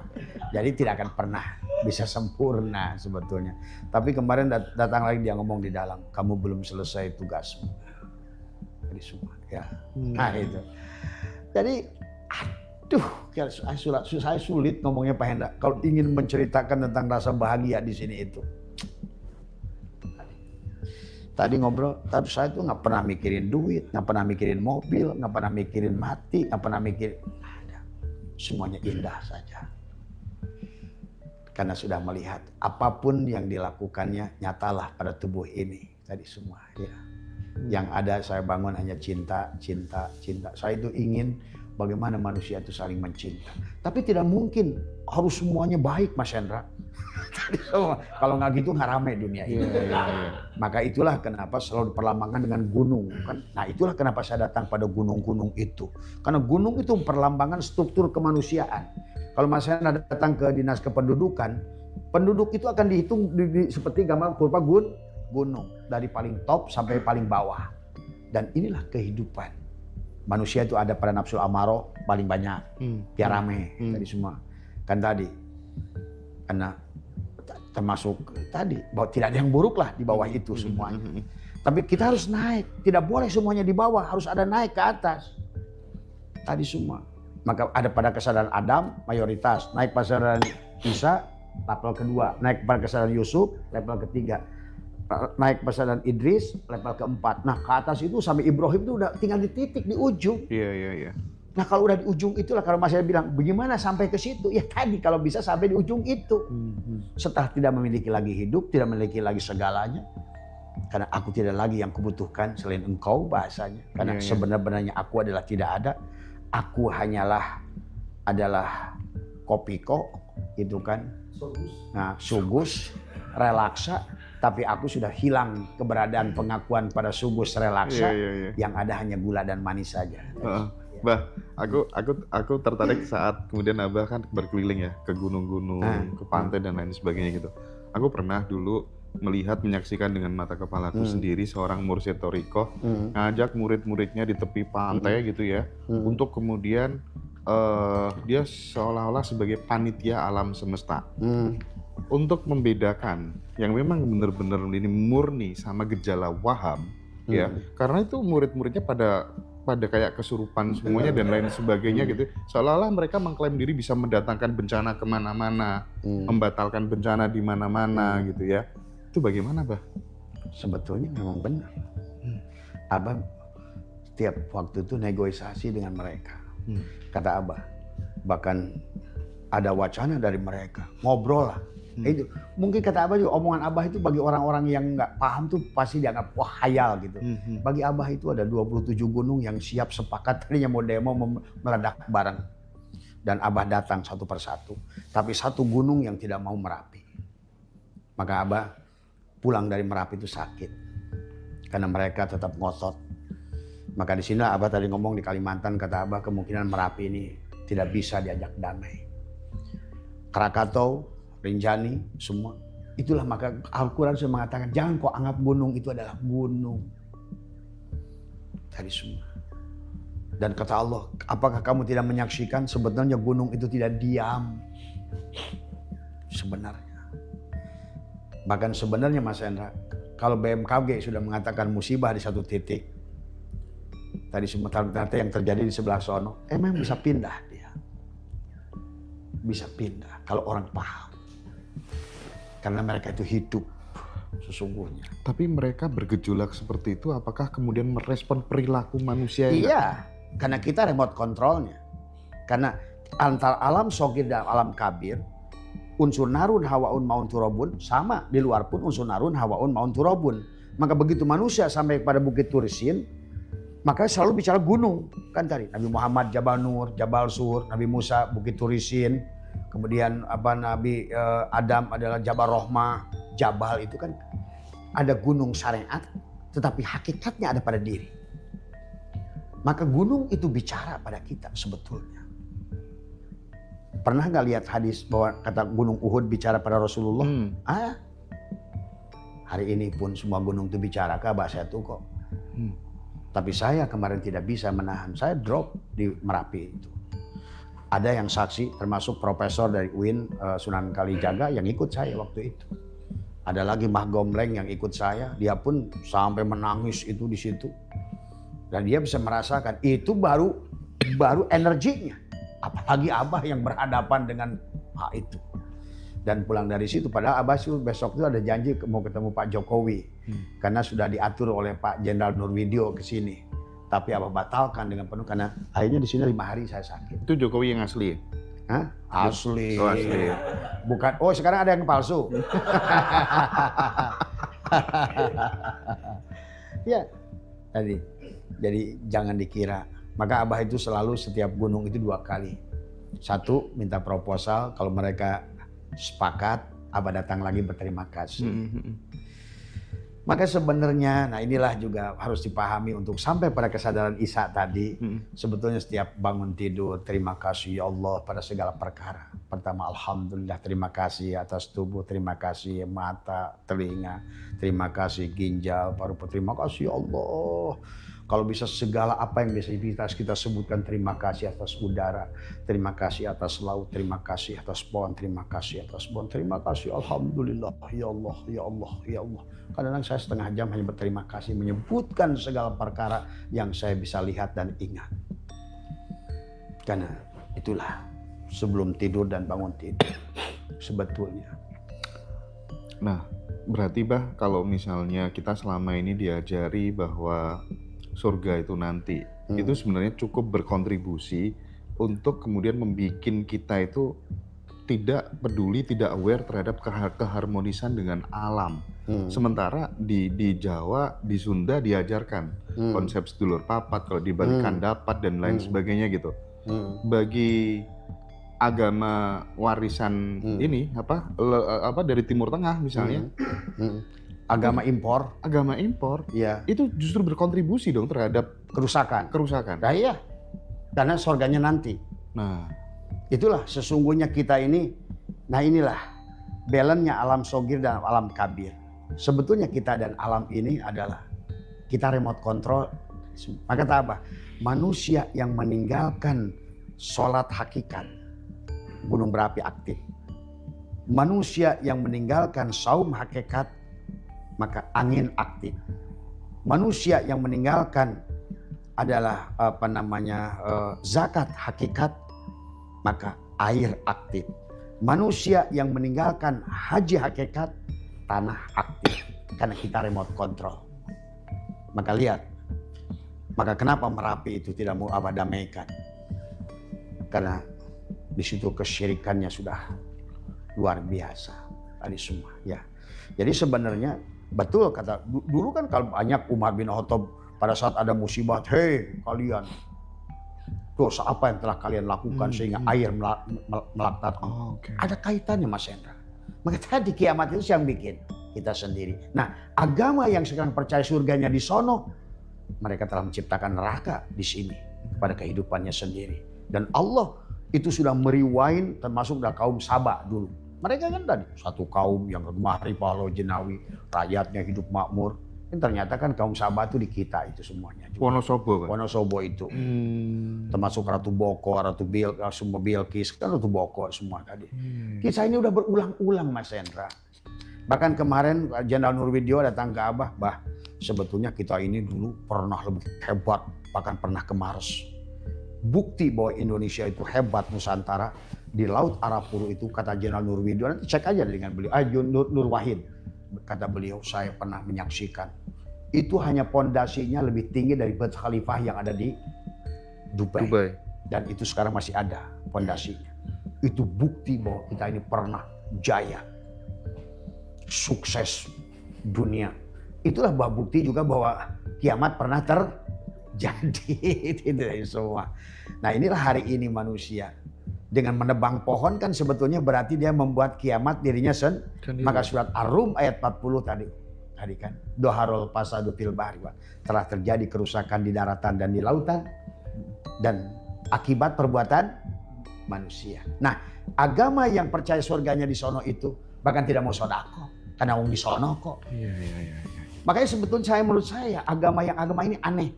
Jadi tidak akan pernah bisa sempurna sebetulnya. Tapi kemarin datang lagi dia ngomong di dalam, kamu belum selesai tugasmu. Dari semua ya. Nah itu. Jadi aduh, saya sulit ngomongnya Pak Hendra. Kalau ingin menceritakan tentang rasa bahagia di sini itu. Tadi ngobrol, tapi saya tuh nggak pernah mikirin duit, nggak pernah mikirin mobil, nggak pernah mikirin mati, nggak pernah mikirin. Ada. Semuanya indah saja. Karena sudah melihat apapun yang dilakukannya nyatalah pada tubuh ini tadi semua ya. Yang ada saya bangun hanya cinta. Saya itu ingin bagaimana manusia itu saling mencinta. Tapi tidak mungkin harus semuanya baik, Mas Hendra. Kalau nggak gitu nggak ramai dunia ini. Maka itulah kenapa selalu diperlambangkan dengan gunung. Kan? Nah itulah kenapa saya datang pada gunung-gunung itu. Karena gunung itu perlambangan struktur kemanusiaan. Kalau Mas Hendra datang ke dinas kependudukan, penduduk itu akan dihitung seperti gambar kurva gunung dari paling top sampai paling bawah. Dan inilah kehidupan manusia itu ada pada nafsu amaro paling banyak, biar rame tadi semua kan tadi. Karena termasuk tadi bahwa tidak ada yang buruk lah di bawah itu semuanya. Tapi kita harus naik, tidak boleh semuanya di bawah, harus ada naik ke atas tadi semua. Maka ada pada kesadaran Adam mayoritas, naik pada kesadaran Isa level kedua, naik pada kesadaran Yusuf level ketiga, naik kesadaran Idris level keempat. Nah ke atas itu sampai Ibrahim itu udah tinggal di titik di ujung. Iya. Nah kalau udah di ujung itulah kalau Mas saya bilang bagaimana sampai ke situ? Ya tadi kalau bisa sampai di ujung itu. Setelah tidak memiliki lagi hidup, tidak memiliki lagi segalanya. Karena aku tidak lagi yang kubutuhkan selain engkau bahasanya. Karena sebenarnya aku adalah tidak ada. Aku hanyalah adalah kopiko gitu kan. Nah sugus, relaksa. Tapi aku sudah hilang keberadaan pengakuan pada sugus relaksa. Yang ada hanya gula dan manis saja. Bah, aku tertarik saat kemudian Abah kan berkeliling ya ke gunung-gunung, ke pantai dan lain sebagainya gitu. Aku pernah dulu menyaksikan dengan mata kepalaku sendiri seorang mursyid thariqah ngajak murid-muridnya di tepi pantai gitu ya, untuk kemudian dia seolah-olah sebagai panitia alam semesta. untuk membedakan yang memang benar-benar ini murni sama gejala waham, ya, karena itu murid-muridnya pada kayak kesurupan semuanya dan lain sebagainya gitu. Seolah-olah mereka mengklaim diri bisa mendatangkan bencana kemana-mana, membatalkan bencana di mana-mana gitu ya. Itu bagaimana, Bah? Sebetulnya memang benar. Abah setiap waktu itu negosiasi dengan mereka. Kata Abah, bahkan ada wacana dari mereka, ngobrol lah. Itu mungkin kata Abah juga, omongan Abah itu bagi orang-orang yang nggak paham tuh pasti dianggap wah khayal gitu. Bagi Abah itu ada 27 gunung yang siap sepakat tadinya mau demo meledak bareng. Dan Abah datang satu persatu. Tapi satu gunung yang tidak mau Merapi. Maka Abah pulang dari Merapi itu sakit. Karena mereka tetap ngotot. Maka di sini Abah tadi ngomong di Kalimantan, kata Abah kemungkinan Merapi ini tidak bisa diajak damai. Krakatau, Rinjani, semua. Itulah maka Al-Quran sudah mengatakan jangan kau anggap gunung itu adalah gunung. Tadi semua. Dan kata Allah, apakah kamu tidak menyaksikan sebetulnya gunung itu tidak diam. Sebenarnya. Bahkan sebenarnya Mas Hendra, kalau BMKG sudah mengatakan musibah di satu titik. Tadi semua ternyata yang terjadi di sebelah sono, emang bisa pindah dia. Bisa pindah kalau orang paham. Karena mereka itu hidup sesungguhnya. Tapi mereka bergejolak seperti itu, apakah kemudian merespon perilaku manusia? Iya, karena kita remote controlnya. Karena antara alam sogir dan alam kabir, unsur narun hawaun maun turabun sama. Di luar pun unsur narun hawaun maun turabun. Maka begitu manusia sampai pada Bukit Turisin, maka selalu bicara gunung. Kan tadi Nabi Muhammad Jabal Nur, Jabal Sur, Nabi Musa Bukit Turisin. Kemudian Nabi Adam adalah Jabal Rohmah. Jabal itu kan ada gunung syariat, tetapi hakikatnya ada pada diri. Maka gunung itu bicara pada kita sebetulnya. Pernah nggak lihat hadis bahwa kata gunung Uhud bicara pada Rasulullah? Hari ini pun semua gunung itu bicara ke Abah saya tuh kok. Tapi saya kemarin tidak bisa menahan, saya drop di Merapi itu. Ada yang saksi termasuk profesor dari UIN Sunan Kalijaga yang ikut saya waktu itu. Ada lagi Mbah Gombleng yang ikut saya, dia pun sampai menangis itu di situ. Dan dia bisa merasakan itu baru energinya. Apalagi Abah yang berhadapan dengan itu. Dan pulang dari situ, padahal Abah besok itu ada janji mau ketemu Pak Jokowi. Karena sudah diatur oleh Pak Jenderal Nurwidyo ke sini. Tapi Abah batalkan dengan penuh karena akhirnya di sini 5 hari saya sakit. Itu Jokowi yang asli? Hah? Asli. Oh, asli. Bukan. Oh sekarang ada yang palsu. Ya. Jadi jangan dikira. Maka Abah itu selalu setiap gunung itu 2 kali. 1 minta proposal, kalau mereka sepakat Abah datang lagi berterima kasih. Maka sebenarnya, nah inilah juga harus dipahami untuk sampai pada kesadaran Isa tadi. Sebetulnya setiap bangun tidur, terima kasih ya Allah pada segala perkara. Pertama, alhamdulillah, terima kasih atas tubuh, terima kasih mata, telinga, terima kasih ginjal, paru-paru, terima kasih ya Allah. Kalau bisa segala apa yang bisa kita sebutkan, terima kasih atas udara, terima kasih atas laut, terima kasih atas pohon, terima kasih atas pohon, terima kasih alhamdulillah ya Allah, ya Allah, ya Allah. Kadang-kadang saya setengah jam hanya berterima kasih menyebutkan segala perkara yang saya bisa lihat dan ingat. Karena itulah sebelum tidur dan bangun tidur sebetulnya. Nah, berarti Bah, kalau misalnya kita selama ini diajari bahwa surga itu nanti, itu sebenarnya cukup berkontribusi untuk kemudian membuat kita itu tidak peduli, tidak aware terhadap keharmonisan dengan alam. Sementara di Jawa, di Sunda diajarkan konsep sedulur papat, kalau dibalikan dapat dan lain sebagainya gitu. Bagi agama warisan ini apa dari Timur Tengah misalnya, agama impor, ya itu justru berkontribusi dong terhadap kerusakan. Nah iya, karena surganya nanti. Nah, itulah sesungguhnya kita ini. Nah inilah balance-nya alam sogir dan alam kabir. Sebetulnya kita dan alam ini adalah kita remote control. Maka kata apa? Manusia yang meninggalkan sholat hakikat, gunung berapi aktif. Manusia yang meninggalkan saum hakikat, maka angin aktif. Manusia yang meninggalkan adalah zakat hakikat, maka air aktif. Manusia yang meninggalkan haji hakikat, tanah aktif. Karena kita remote control. Maka lihat, maka kenapa Merapi itu tidak mau Abah damaikan? Karena di situ kesyirikannya sudah luar biasa tadi semua. Ya, jadi sebenarnya betul kata dulu kan kalau banyak Umar bin Khattab pada saat ada musibah, hei kalian, dosa apa yang telah kalian lakukan sehingga air melaknat. Ada kaitannya Mas Hendra. Maka tadi kiamat itu yang bikin kita sendiri. Nah, agama yang sekarang percaya surganya di sono, mereka telah menciptakan neraka di sini pada kehidupannya sendiri. Dan Allah itu sudah meriwain termasuk dari kaum Sabah dulu. Mereka kan tadi satu kaum yang gemari pahlawan jenawi, rakyatnya hidup makmur. Dan ternyata kan kaum Sabah itu di kita itu semuanya. Wonosobo, Pak. Wonosobo itu. Termasuk Ratu Boko, semua Bilqis, kan Ratu Boko semua tadi. Kisah ini udah berulang-ulang Mas Hendra. Bahkan kemarin Jenderal Nurwidyo datang ke Abah, bah sebetulnya kita ini dulu pernah lebih hebat, bahkan pernah ke Mars. Bukti bahwa Indonesia itu hebat Nusantara di Laut Arafuru itu kata Jenderal Nurwidyo, nanti cek aja dengan beliau, Nur Wahid, kata beliau saya pernah menyaksikan. Itu hanya pondasinya lebih tinggi dari Burj Khalifah yang ada di Dubai. Dan itu sekarang masih ada pondasinya. Itu bukti bahwa kita ini pernah jaya. Sukses dunia. Itulah bukti juga bahwa kiamat pernah terjadi. Itu semua. Nah inilah hari ini manusia. Dengan menebang pohon kan sebetulnya berarti dia membuat kiamat dirinya sendiri. Maka surat Ar-Rum ayat 40 tadi kan. Doharul fasadu fil bahri. Telah terjadi kerusakan di daratan dan di lautan. Dan akibat perbuatan manusia. Nah agama yang percaya surganya di sono itu bahkan tidak mau sodako. Karena di sono kok. Iya. Makanya sebetulnya menurut saya agama ini aneh.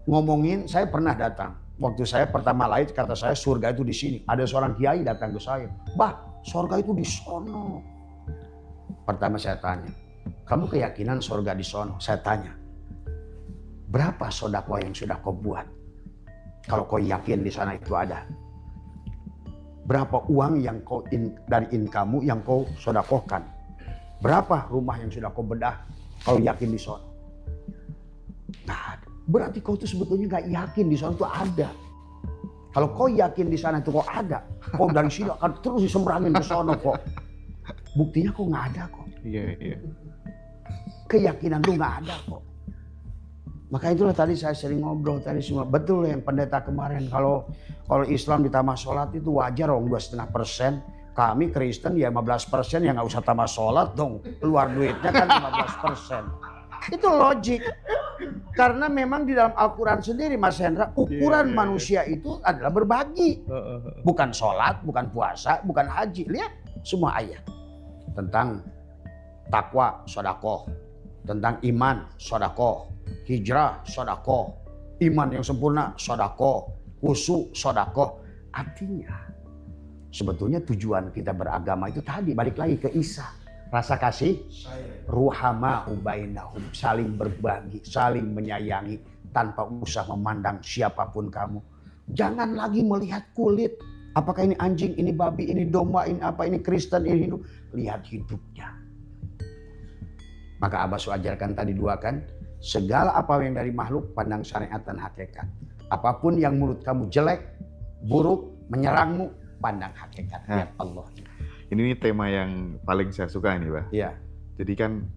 Ngomongin, saya pernah datang. Waktu saya pertama lahir kata saya surga itu di sini. Ada seorang kiai datang ke saya. Bah, surga itu di sono. Pertama saya tanya, kamu keyakinan surga di sono? Saya tanya, berapa sodako yang sudah kau buat? Kalau kau yakin di sana itu ada. Berapa uang yang kau dari income-mu yang kau sodakohkan? Berapa rumah yang sudah kau bedah? Kau yakin di sana? Nah, berarti kau itu sebetulnya nggak yakin di sana itu ada. Kalau kau yakin di sana itu kok ada, kau dari sini akan terus disembrangin ke sana kok. Buktinya kok nggak ada kok. Iya. Keyakinan lu nggak ada kok. Maka itulah tadi saya sering ngobrol tadi semua. Betul yang pendeta kemarin kalau Islam ditambah sholat itu wajar dong 2,5%. Kami Kristen ya 15% ya nggak usah tambah sholat dong. Keluar duitnya kan 15%. Itu logik. Karena memang di dalam Al-Quran sendiri Mas Hendra ukuran manusia itu adalah berbagi. Bukan sholat, bukan puasa, bukan haji. Lihat semua ayat. Tentang takwa, sodakoh. Tentang iman, sodakoh. Hijrah, sodakoh. Iman yang sempurna, sodakoh. Khusyuk, sodakoh. Artinya sebetulnya tujuan kita beragama itu tadi balik lagi ke Isa. Rasa kasih, ruhama ubainahum, saling berbagi, saling menyayangi tanpa usah memandang siapapun kamu. Jangan lagi melihat kulit. Apakah ini anjing, ini babi, ini domba, ini apa, ini Kristen, ini Hindu. Lihat hidupnya. Maka Abah ajarkan tadi dua kan. Segala apa yang dari makhluk pandang syariat dan hakikat. Apapun yang menurut kamu jelek, buruk, menyerangmu, pandang hakikat. Lihat Allah. Ini tema yang paling saya suka ini, Pak. Iya. Jadi kan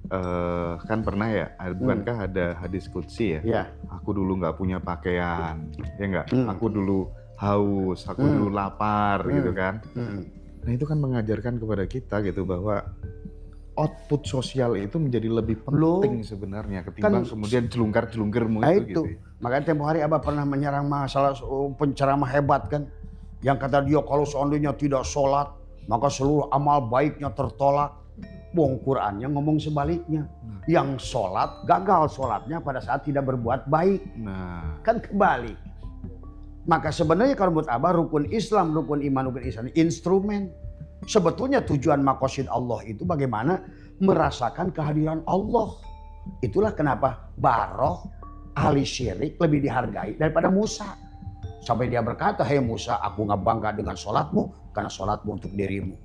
pernah ya, bukankah ada hadis qudsi ya? Iya. Aku dulu nggak punya pakaian, ya nggak? Aku dulu haus, aku dulu lapar, gitu kan? Nah itu kan mengajarkan kepada kita gitu bahwa output sosial itu menjadi lebih penting sebenarnya ketimbang kemudian jelungkar-jelungkirmu itu. Gitu. Makanya tempo hari Abah pernah menyerang masalah penceramah hebat kan, yang kata dia kalau seandainya tidak sholat maka seluruh amal baiknya tertolak. Wong Qur'annya ngomong sebaliknya. Yang sholat gagal sholatnya pada saat tidak berbuat baik. Nah, kan kebalik. Maka sebenarnya kalau menurut Abah rukun Islam, rukun iman, rukun Islam instrumen. Sebetulnya tujuan maqasid Allah itu bagaimana merasakan kehadiran Allah. Itulah kenapa Baroh ahli syirik lebih dihargai daripada Musa. Sampai dia berkata, "Hai Musa, aku nggak bangga dengan sholatmu karena sholatmu untuk dirimu.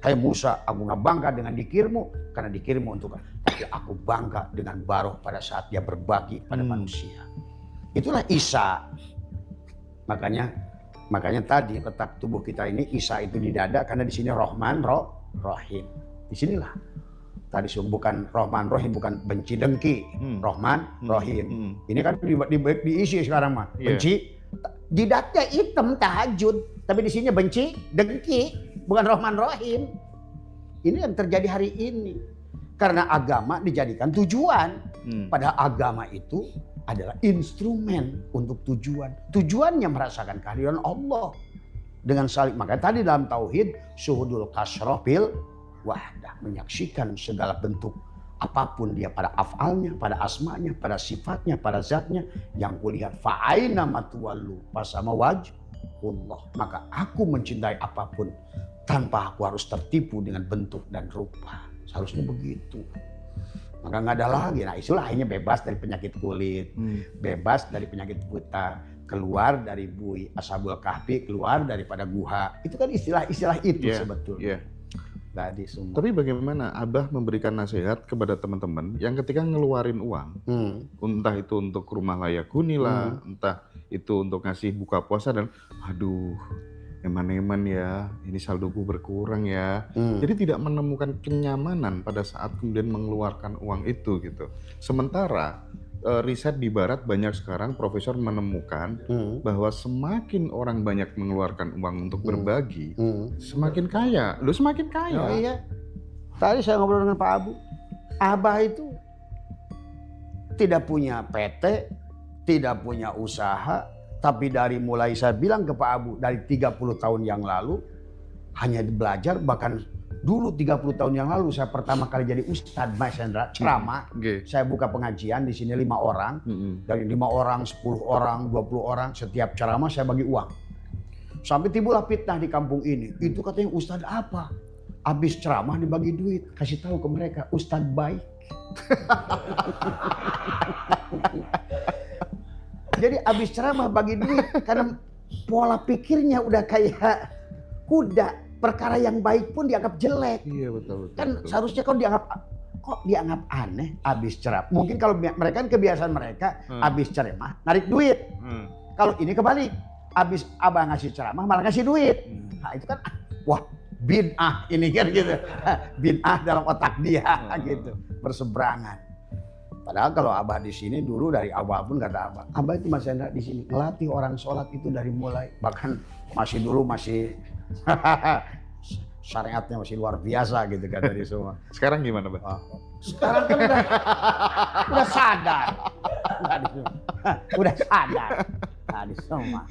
Hai Musa, aku nggak bangga dengan dikirmu karena dikirmu untuk, tapi aku bangga dengan Baroh pada saat dia berbagi pada manusia." Itulah Isa. Makanya tadi letak tubuh kita ini Isa itu di dada karena di sini Rahman, Rahim. Di sinilah. Tadi bukan Rahman, Rahim, bukan benci dengki. Rahman, Rahim. Ini kan diisi sekarang mah. Benci. Jidatnya hitam tahajud, tapi di sini benci dengki, bukan Rahman, Rahim. Ini yang terjadi hari ini. Karena agama dijadikan tujuan. Padahal agama itu adalah instrumen untuk tujuan. Tujuannya merasakan kehadiran Allah dengan saling. Makanya tadi dalam tauhid syuhudul kasroh bil wahdah, menyaksikan segala bentuk apapun dia pada afalnya, pada asmanya, pada sifatnya, pada zatnya. Yang kulihat fa'aina matuwallu fasama wajhullah. Maka aku mencintai apapun tanpa aku harus tertipu dengan bentuk dan rupa. Seharusnya begitu. Maka nggak ada lagi. Nah itulah akhirnya bebas dari penyakit kulit, bebas dari penyakit buta, keluar dari bui Ashabul Kahfi, keluar daripada guha. Itu kan istilah-istilah itu sebetulnya. Tadi semua. Tapi bagaimana Abah memberikan nasihat kepada teman-teman yang ketika ngeluarin uang, entah itu untuk rumah layak huni lah, entah itu untuk ngasih buka puasa dan aduh, eman-eman ya, ini saldoku berkurang ya. Jadi tidak menemukan kenyamanan pada saat kemudian mengeluarkan uang itu gitu. Sementara riset di barat banyak sekarang profesor menemukan bahwa semakin orang banyak mengeluarkan uang untuk berbagi, semakin kaya. Lu semakin kaya. Oh iya. Tadi saya ngobrol dengan Pak Abu. Abah itu tidak punya PT, tidak punya usaha. Tapi dari mulai saya bilang ke Pak Abu, dari 30 tahun yang lalu, hanya belajar, bahkan dulu 30 tahun yang lalu saya pertama kali jadi Ustadz Mas Hendra, ceramah. Saya buka pengajian di sini 5 orang, dari 5 orang, 10 orang, 20 orang, setiap ceramah saya bagi uang. Sampai timbullah fitnah di kampung ini, itu katanya Ustadz apa? Habis ceramah dibagi duit, kasih tahu ke mereka, Ustadz baik. Jadi abis ceramah bagi duit karena pola pikirnya udah kayak kuda. Perkara yang baik pun dianggap jelek. Iya betul. Kan seharusnya kok dianggap aneh abis ceramah. Mungkin kalau mereka kan kebiasaan mereka abis ceramah narik duit. Kalau ini kebalik. Abis abah ngasih ceramah malah ngasih duit. Nah itu kan wah bid'ah ini kan gitu. Bid'ah dalam otak dia gitu. Berseberangan. Padahal kalau abah di sini dulu dari awal pun kata abah itu masih ada di sini ngelatih orang sholat itu dari mulai, bahkan masih syariatnya masih luar biasa gitu kan dari semua. Sekarang gimana Bang? Sekarang kan udah sadar, udah sadar tadi semua.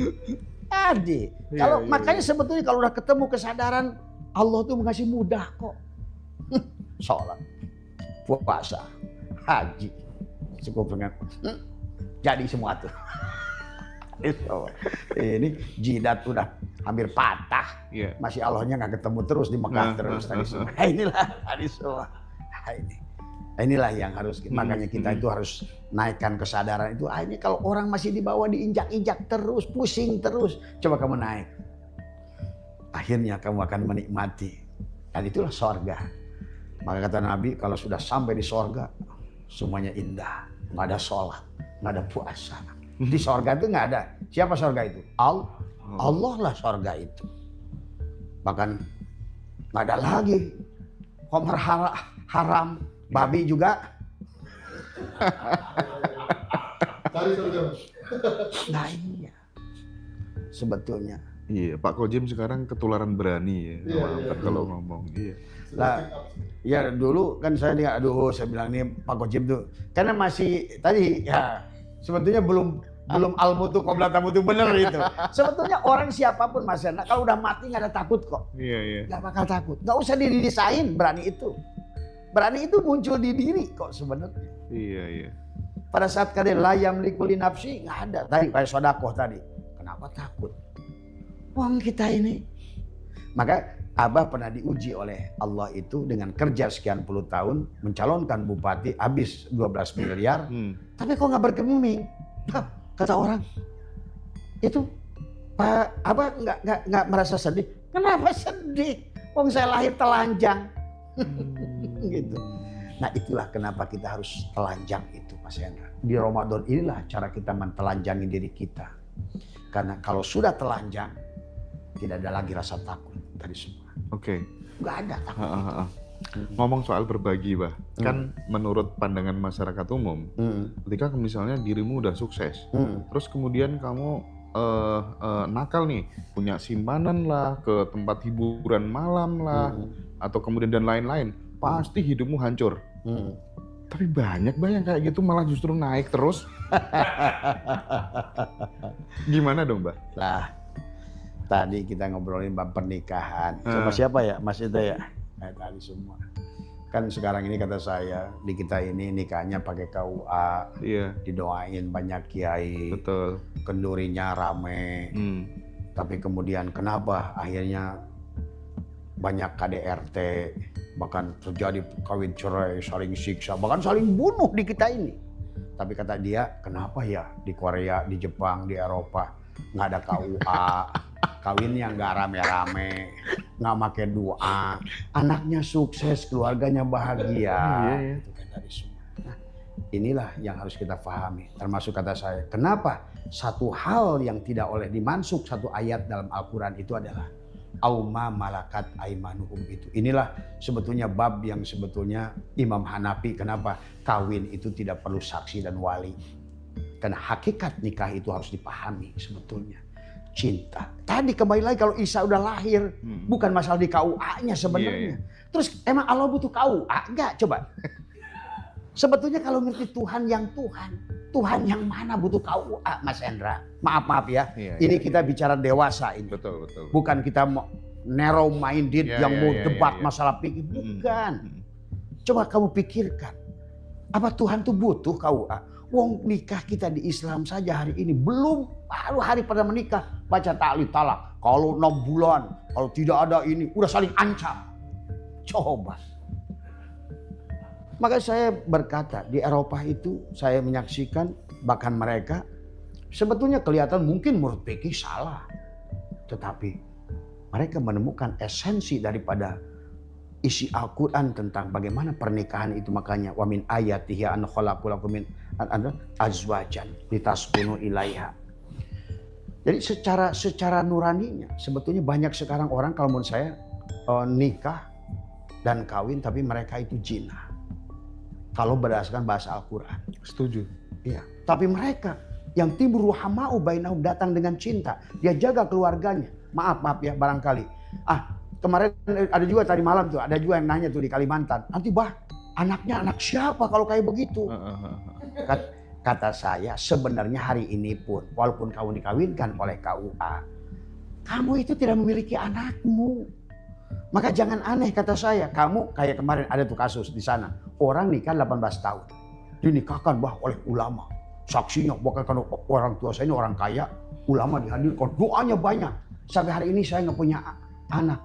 Jadi kalau makanya sebetulnya kalau udah ketemu kesadaran Allah tuh ngasih mudah kok. Sholat, puasa, haji. Cukup dengan jadi semua tuh. Ini jidat udah hampir patah, masih Allahnya nggak ketemu terus di Mekah terus tadi semua. Inilah tadi semua. Inilah yang harus makanya kita itu harus naikkan kesadaran itu. Ini kalau orang masih di bawah diinjak-injak terus, pusing terus, coba kamu naik. Akhirnya kamu akan menikmati. Dan itulah sorga. Maka kata Nabi kalau sudah sampai di sorga semuanya indah. Nggak ada sholat, nggak ada puasa. Di sorga itu nggak ada. Siapa sorga itu? Allah lah sorga itu. Bahkan nggak ada lagi khamr haram, babi juga. Nah iya, sebetulnya. Iya, Pak Kojim sekarang ketularan berani ya, kalau ngomong. Iya. Lah, ya dulu kan saya bilang nih Pak Kojim tuh, karena masih tadi ya sebetulnya belum al-mutu qabla tamutu bener itu. Sebetulnya orang siapapun Mas Hendra kalau udah mati nggak ada takut kok. Iya. Nggak bakal takut, nggak usah didesain berani itu. Berani itu muncul di diri kok sebenarnya. Iya. Pada saat kalian layam likuli nafsi nggak ada. Tadi kayak sodakoh tadi, kenapa takut? Uang kita ini. Maka Abah pernah diuji oleh Allah itu dengan kerja sekian puluh tahun, mencalonkan bupati, habis 12 miliar, tapi kok nggak bergeming? Kata orang, itu Pak Abah nggak merasa sedih. Kenapa sedih? Wong saya lahir telanjang, gitu. Nah itulah kenapa kita harus telanjang itu, Mas Hendra. Di Ramadan inilah cara kita mentelanjangi diri kita. Karena kalau sudah telanjang, tidak ada lagi rasa takut dari semua. Oke. Nggak ada takut. Ngomong soal berbagi, Bah. Kan menurut pandangan masyarakat umum, ketika misalnya dirimu udah sukses, terus kemudian kamu nakal nih, punya simpanan lah, ke tempat hiburan malam lah, atau kemudian dan lain-lain, pasti hidupmu hancur. Tapi banyak Bah yang kayak gitu malah justru naik terus. Gimana dong, Bah? Lah, tadi kita ngobrolin bab pernikahan. Sama siapa ya, Mas itu ya? Tadi semua. Kan sekarang ini kata saya, di kita ini nikahnya pakai KUA, didoain banyak kiai, betul, kendurinya rame. Tapi kemudian kenapa akhirnya banyak KDRT, bahkan terjadi kawin cerai, saling siksa, bahkan saling bunuh di kita ini. Tapi kata dia, kenapa ya di Korea, di Jepang, di Eropa nggak ada KUA, kawinnya nggak rame-rame, nggak pakai doa, anaknya sukses, keluarganya bahagia. Itu kan dari semua. Nah, inilah yang harus kita pahami. Termasuk kata saya, kenapa satu hal yang tidak oleh dimansuk satu ayat dalam Al-Quran itu adalah auma malakat aimanuhum itu. Inilah sebetulnya bab yang sebetulnya Imam Hanafi kenapa kawin itu tidak perlu saksi dan wali. Karena hakikat nikah itu harus dipahami sebetulnya. Cinta. Tadi kembali lagi kalau Isa udah lahir, bukan masalah di KUA-nya sebenarnya. Terus emang Allah butuh KUA? Enggak, coba. Sebetulnya kalau ngerti Tuhan yang Tuhan yang mana butuh KUA, Mas Hendra? Maaf ya. Ini kita bicara dewasa ini. Betul. Bukan kita mau narrow minded yang mau debat masalah pikir. Bukan. Coba kamu pikirkan. Apa Tuhan tuh butuh KUA? Wong nikah kita di Islam saja hari ini baru hari pada menikah baca ta'lil talak. Kalau 6 bulan, kalau tidak ada ini udah saling ancam. Coba. Maka saya berkata di Eropa itu saya menyaksikan bahkan mereka sebetulnya kelihatan mungkin menurut fikih salah. Tetapi mereka menemukan esensi daripada isi Al-Quran tentang bagaimana pernikahan itu. Makanya wa min ayatihi an khalaqalakum min azwajan litaskunu ilaiha. Jadi secara nuraninya sebetulnya banyak sekarang orang kalau menurut saya nikah dan kawin tapi mereka itu zina. Kalau berdasarkan bahasa Al-Quran. Setuju. Iya. Tapi mereka yang timbul ruhamau bainahum datang dengan cinta. Dia jaga keluarganya. Maaf ya barangkali. Kemarin ada juga tadi malam tuh, ada juga yang nanya tuh di Kalimantan. Nanti Bah, anaknya anak siapa kalau kayak begitu? Kata saya, sebenarnya hari ini pun, walaupun kamu dikawinkan oleh KUA, kamu itu tidak memiliki anakmu. Maka jangan aneh kata saya, kamu kayak kemarin ada tuh kasus di sana. Orang nikah 18 tahun, dinikahkan Bah oleh ulama. Saksinya bahkan orang tua saya ini orang kaya, ulama dihadirkan, doanya banyak. Sampai hari ini saya nggak punya anak.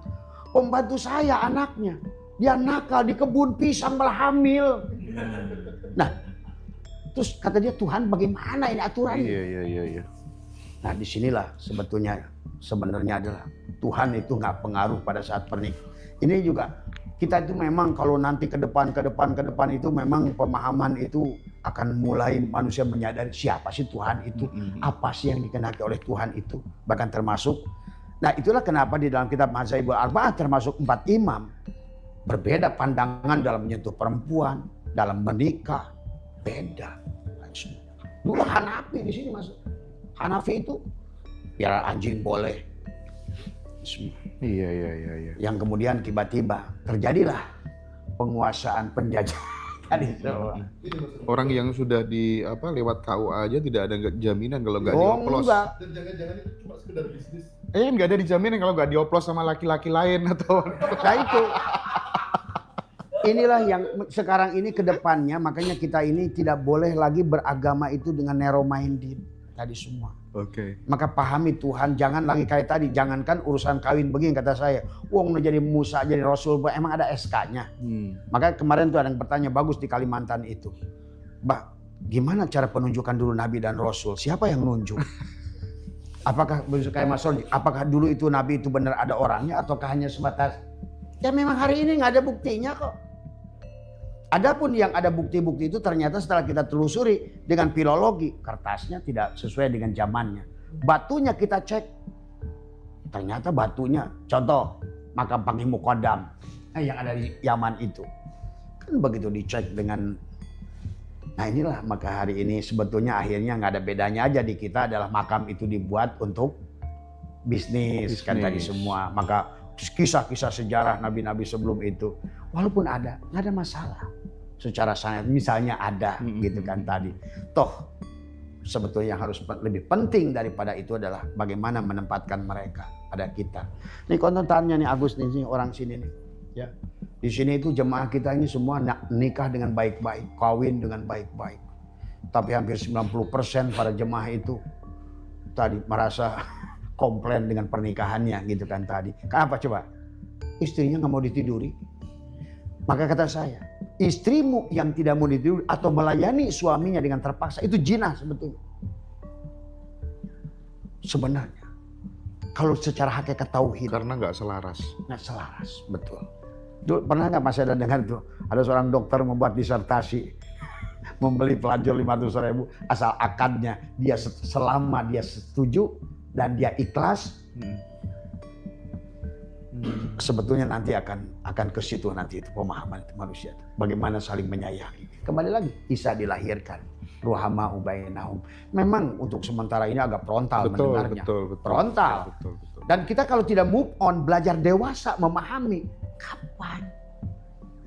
Pembantu saya anaknya, dia nakal di kebun pisang malah hamil. Nah, terus kata dia Tuhan bagaimana ini aturannya? Iya. Nah disinilah sebenarnya adalah Tuhan itu nggak pengaruh pada saat pernikahan. Ini juga kita itu memang kalau nanti ke depan itu memang pemahaman itu akan mulai manusia menyadari siapa sih Tuhan itu, apa sih yang dikehendaki oleh Tuhan itu, bahkan termasuk. Nah itulah kenapa di dalam kitab Mazhabul Arba'ah termasuk 4 imam berbeda pandangan dalam menyentuh perempuan, dalam menikah, beda. Dulu Hanafi di sini masuk. Hanafi itu biar anjing boleh. Iya. Yang kemudian tiba-tiba terjadilah penguasaan penjajah. Orang yang sudah lewat KUA aja tidak ada jaminan kalau nggak dioplos. Enggak. Dan jangan-jangan itu cuma sekedar bisnis. Nggak ada dijaminan kalau nggak dioplos sama laki-laki lain atau. Nah itu. Inilah yang sekarang ini ke depannya makanya kita ini tidak boleh lagi beragama itu dengan narrow minded tadi semua. Oke. Maka pahami Tuhan, jangan lagi kayak tadi, jangankan urusan kawin begini kata saya. Wong udah jadi Musa, jadi Rasul, emang ada SK-nya. Maka kemarin tuh ada yang bertanya bagus di Kalimantan itu. Bah, gimana cara penunjukan dulu Nabi dan Rasul? Siapa yang nunjuk? Apakah kayak Mas Roji, apakah dulu itu Nabi itu benar ada orangnya ataukah hanya sebatas? Ya memang hari ini nggak ada buktinya kok. Adapun yang ada bukti-bukti itu ternyata setelah kita telusuri dengan filologi, kertasnya tidak sesuai dengan zamannya. Batunya kita cek, ternyata batunya, contoh makam Pangestu Mukodam yang ada di Yaman itu. Kan begitu dicek dengan, nah inilah maka hari ini sebetulnya akhirnya nggak ada bedanya aja di kita adalah makam itu dibuat untuk bisnis. Kan tadi semua. Maka kisah-kisah sejarah nabi-nabi sebelum itu, walaupun ada, nggak ada masalah. Secara sanad misalnya ada gitu kan tadi. Toh sebetulnya yang harus lebih penting daripada itu adalah bagaimana menempatkan mereka pada kita. Nih kontentannya nih Agus nih orang sini nih. Ya. Di sini itu jemaah kita ini semua nikah dengan baik-baik, kawin dengan baik-baik. Tapi hampir 90% para jemaah itu tadi merasa komplain dengan pernikahannya gitu kan tadi. Kenapa coba? Istrinya nggak mau ditiduri. Maka kata saya, istrimu yang tidak mau ditiduri atau melayani suaminya dengan terpaksa itu jinah sebetulnya. Sebenarnya, kalau secara hakikat tauhid. Karena nggak selaras. Nggak selaras, betul. Dulu, pernah nggak Mas ada dengar tuh, ada seorang dokter membuat disertasi, membeli pelacur 500.000 asal akadnya dia selama dia setuju dan dia ikhlas. Sebetulnya nanti akan ke situ nanti itu pemahaman itu manusia. Bagaimana saling menyayangi. Kembali lagi Isa dilahirkan. Ruhama ubainahum. Memang untuk sementara ini agak frontal mendengarnya. Betul. Frontal. Betul. Dan kita kalau tidak move on, belajar dewasa memahami, kapan?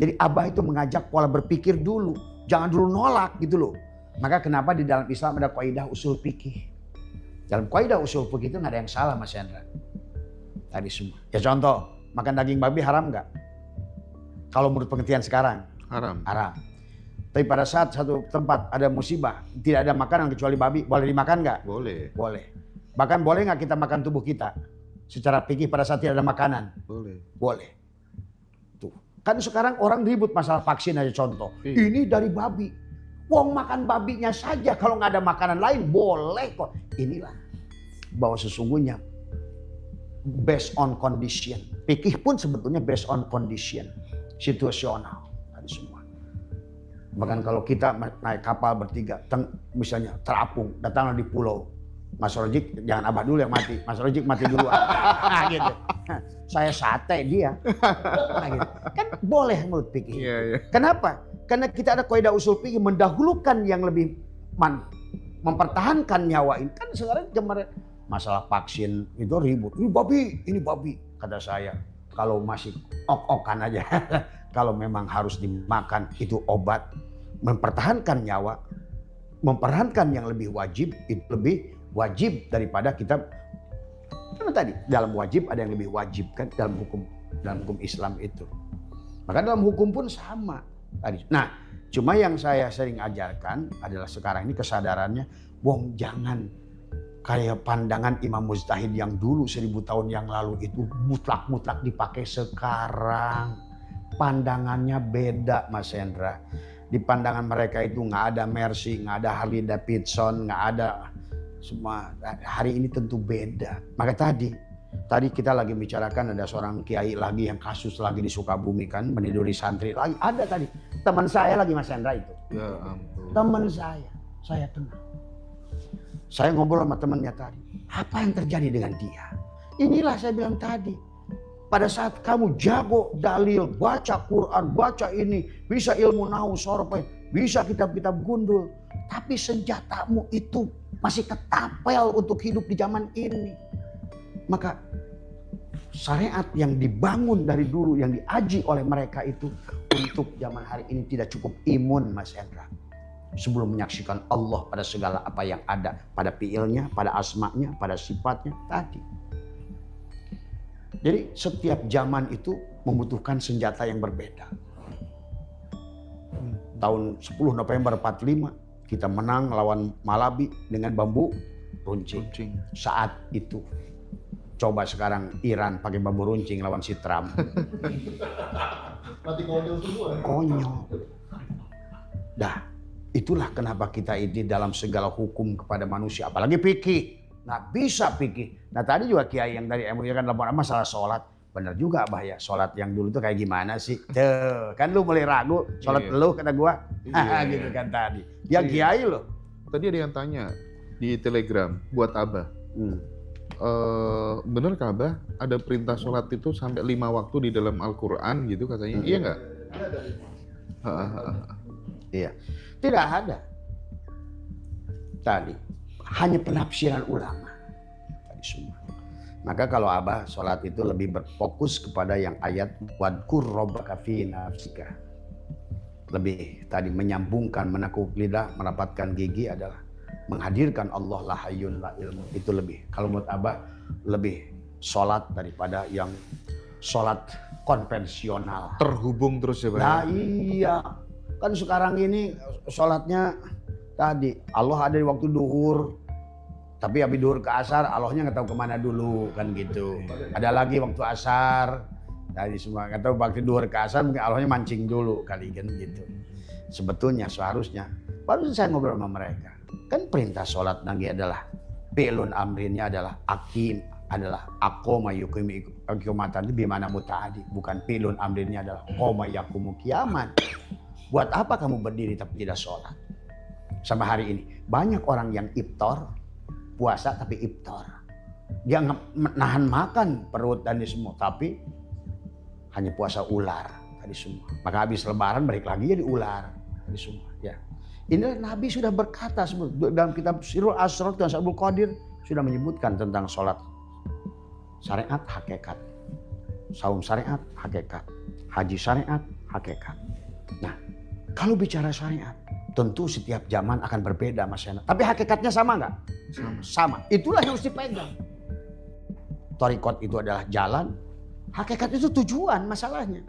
Jadi Abah itu mengajak pola berpikir dulu. Jangan dulu nolak gitu loh. Maka kenapa di dalam Islam ada kaidah usul fikih. Dalam kaidah usul fikih itu nggak ada yang salah Mas Hendra. Tadi semua. Ya contoh, makan daging babi haram nggak? Kalau menurut pengertian sekarang? Haram. Haram. Tapi pada saat satu tempat ada musibah, tidak ada makanan kecuali babi, boleh dimakan nggak? Boleh. Boleh. Bahkan boleh nggak kita makan tubuh kita? Secara fikih pada saat tidak ada makanan? Boleh. Boleh. Tuh. Kan sekarang orang ribut masalah vaksin aja contoh. Ini dari babi. Wong makan babinya saja kalau nggak ada makanan lain boleh kok. Inilah bahwa sesungguhnya based on condition. Fikih pun sebetulnya based on condition. Situasional. Dan semua. Bahkan kalau kita naik kapal bertiga. Misalnya terapung. Datanglah di pulau. Mas Rojik jangan Abah dulu yang mati. Mas Rojik mati dulu. Gitu. Saya sate dia. Gitu. Kan boleh menurut fikih. Iya. Kenapa? Karena kita ada kaidah usul fikih mendahulukan yang lebih mempertahankan nyawa ini. Kan sekarang kemarin masalah vaksin itu ribut. Ini babi, kata saya. Kalau masih ok-okan aja. Kalau memang harus dimakan itu obat. Mempertahankan nyawa. Mempertahankan yang lebih wajib. Itu lebih wajib daripada kita. Karena tadi dalam wajib ada yang lebih wajib kan dalam hukum Islam itu. Maka dalam hukum pun sama. Tadi. Nah cuma yang saya sering ajarkan adalah sekarang ini kesadarannya. Wong jangan kayak pandangan Imam Mujtahid yang dulu 1000 tahun yang lalu itu mutlak-mutlak dipakai sekarang. Pandangannya beda Mas Hendra. Di pandangan mereka itu nggak ada Mercy, nggak ada Harley Davidson, nggak ada semua. Hari ini tentu beda. Maka tadi kita lagi bicarakan ada seorang kiai lagi yang kasus lagi di Sukabumi kan meniduri santri lagi. Ada tadi teman saya lagi Mas Hendra itu. Ya ampun. Teman saya kenal. Saya ngobrol sama temannya tadi. Apa yang terjadi dengan dia? Inilah saya bilang tadi. Pada saat kamu jago dalil, baca Quran, baca ini, bisa ilmu nahu, sorpe, bisa kitab-kitab gundul. Tapi senjatamu itu masih ketapel untuk hidup di zaman ini. Maka syariat yang dibangun dari dulu, yang diaji oleh mereka itu untuk zaman hari ini tidak cukup imun Mas Hendra. Sebelum menyaksikan Allah pada segala apa yang ada. Pada fiilnya, pada asma'nya, pada sifatnya tadi. Jadi setiap zaman itu membutuhkan senjata yang berbeda. Tahun 10 November 45 kita menang lawan Malabi dengan bambu runcing. Saat itu. Coba sekarang Iran pakai bambu runcing lawan si Trump. Mati konyol semua. Konyol. Dah, itulah kenapa kita ini dalam segala hukum kepada manusia, apalagi fikih. Nggak bisa fikih. Nah tadi juga Kiai yang dari MUI kan laporan masalah sholat. Bener juga Abah ya, sholat yang dulu tuh kayak gimana sih? Tuh, kan lu mulai ragu, sholat lu kata gua. Gitu kan tadi. Dia Kiai loh. Tadi ada yang tanya di Telegram buat Abah. Bener kah Abah ada perintah sholat itu sampai 5 waktu di dalam Al-Quran gitu katanya? Iya nggak? Iya, tidak ada. Tadi hanya penafsiran ulama tadi semua. Maka kalau Abah sholat itu lebih berfokus kepada yang ayat wadkur rabbaka fi nafsika. Lebih tadi menyambungkan, menekuk lidah, merapatkan gigi adalah menghadirkan Allah la hayyun la ilmu. Itu lebih. Kalau menurut Abah lebih sholat daripada yang sholat konvensional. Terhubung terus ya Pak? Nah iya. Kan sekarang ini sholatnya tadi Allah ada di waktu duhur. Tapi habis duhur ke asar Allahnya nggak tahu kemana dulu kan gitu. Ada lagi waktu asar. Tadi semua nggak tahu waktu duhur ke asar mungkin Allahnya mancing dulu kali kan gitu. Sebetulnya seharusnya baru saya ngobrol sama mereka. Kan perintah sholat nanti adalah fi'lun amrinnya adalah akim, adalah aqoma yuqimi iqamatan itu bimana muta'adi, bukan fi'lun amrinnya adalah qoma yaqumu qiyaman. Buat apa kamu berdiri tapi tidak sholat? Sama hari ini banyak orang yang iftar, puasa tapi iftar. Dia nahan makan perut dan semua tapi hanya puasa ular tadi semua. Maka habis lebaran balik lagi jadi ular tadi semua ya. Ini Nabi sudah berkata dalam kitab Sirul Asrar dan Sabul Qadir sudah menyebutkan tentang sholat syariat hakikat, saum syariat hakikat, haji syariat hakikat. Nah kalau bicara syariat tentu setiap zaman akan berbeda Mas Yana. Tapi hakikatnya sama nggak? Sama. Itulah yang harus dipegang. Thariqat itu adalah jalan, hakikat itu tujuan masalahnya.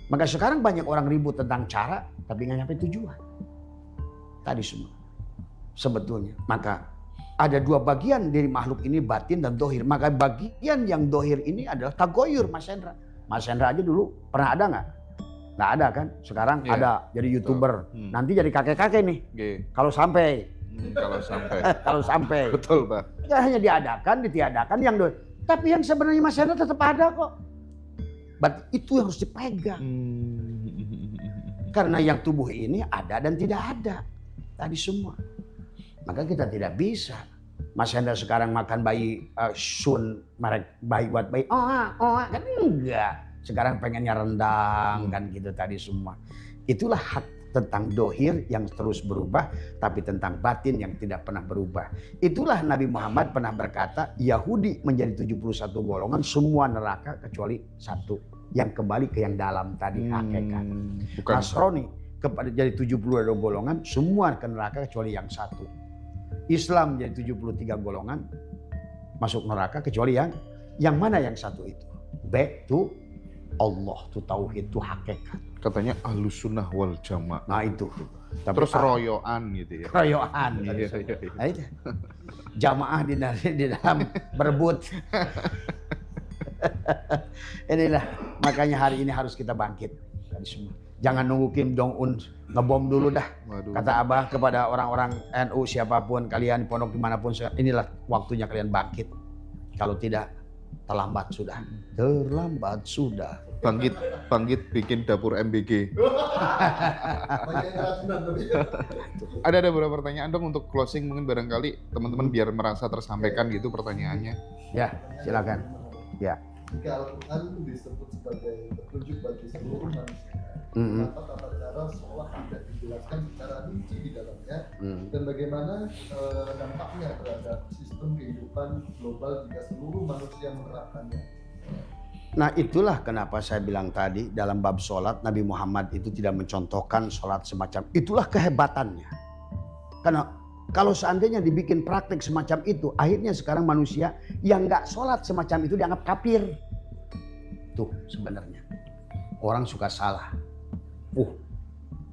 Maka sekarang banyak orang ribut tentang cara tapi nggak nyampe tujuan. Tadi semua sebetulnya. Maka ada dua bagian dari makhluk ini, batin dan dohir. Maka bagian yang dohir ini adalah tagoyur Mas Hendra. Mas Hendra aja dulu pernah ada nggak? Nggak ada kan? Sekarang ada jadi YouTuber. Nanti jadi kakek-kakek nih. Kalau sampai. Kalau sampai. Betul Pak. Ya hanya diadakan, ditiadakan yang dohir. Tapi yang sebenarnya Mas Hendra tetap ada kok. Berarti itu yang harus dipegang. Karena yang tubuh ini ada dan tidak ada. Tadi semua. Maka kita tidak bisa. Mas Hendra sekarang makan bayi sun, merek bayi buat bayi. Kan enggak. Sekarang pengennya rendang kan gitu tadi semua. Itulah hak tentang dohir yang terus berubah. Tapi tentang batin yang tidak pernah berubah. Itulah Nabi Muhammad pernah berkata Yahudi menjadi 71 golongan. Semua neraka kecuali satu. Yang kembali ke yang dalam tadi hakikat. Nasrani kepada jadi 72 golongan, semua ke neraka kecuali yang satu. Islam jadi 73 golongan, masuk neraka kecuali yang mana yang satu itu. Back to Allah, to tauhid, to hakikat. Katanya ahlus sunnah wal jamaah. Nah itu. Tapi terus royoan gitu ya. Royoan. Iya. Nah, itu. Jamaah di dalam berebut. Inilah makanya hari ini harus kita bangkit dari semua. Jangan nunggu Kim Jong Un ngebom dulu dah. Waduh. Kata Abah kepada orang-orang NU siapapun kalian pondok dimanapun, inilah waktunya kalian bangkit. Kalau tidak terlambat sudah. Terlambat sudah. Bangkit bikin dapur MBG. Ada beberapa pertanyaan dong untuk closing, mungkin barangkali teman-teman biar merasa tersampaikan gitu pertanyaannya. Ya silakan. Ya. Jika Al-Quran disebut sebagai petunjuk bagi seluruh manusia, maka tata cara seolah tidak dijelaskan secara rinci di dalamnya, dan bagaimana dampaknya terhadap sistem kehidupan global jika seluruh manusia menerapkannya. Nah itulah kenapa saya bilang tadi dalam bab sholat Nabi Muhammad itu tidak mencontohkan sholat semacam itulah kehebatannya. Karena kalau seandainya dibikin praktik semacam itu, akhirnya sekarang manusia yang nggak sholat semacam itu dianggap kafir. Tuh sebenarnya orang suka salah.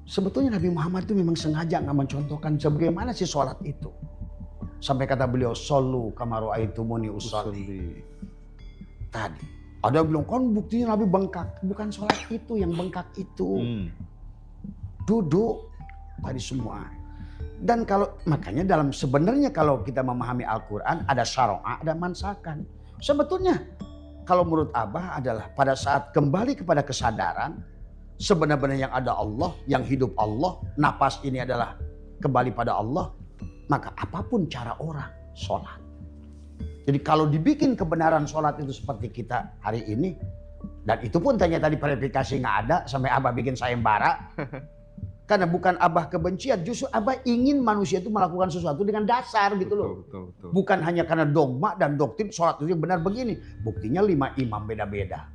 Sebetulnya Nabi Muhammad itu memang sengaja nggak mencontohkan sebagaimana sih sholat itu. Sampai kata beliau, "Shollu kama ra'aitumuni usolli." Tadi ada yang bilang, kan buktinya Nabi bengkak. Bukan sholat itu yang bengkak itu. Duduk tadi semua. Dan makanya sebenarnya kalau kita memahami Al-Quran ada syara'a, ada mansakan. Sebetulnya kalau menurut Abah adalah pada saat kembali kepada kesadaran, sebenarnya yang ada Allah, yang hidup Allah, napas ini adalah kembali pada Allah, maka apapun cara orang sholat. Jadi kalau dibikin kebenaran sholat itu seperti kita hari ini, dan itu pun ternyata di verifikasi nggak ada, sampai Abah bikin sayembara. Karena bukan Abah kebencian, justru Abah ingin manusia itu melakukan sesuatu dengan dasar gitu loh. Betul. Bukan hanya karena dogma dan doktrin sholat itu benar begini. Buktinya 5 imam beda-beda.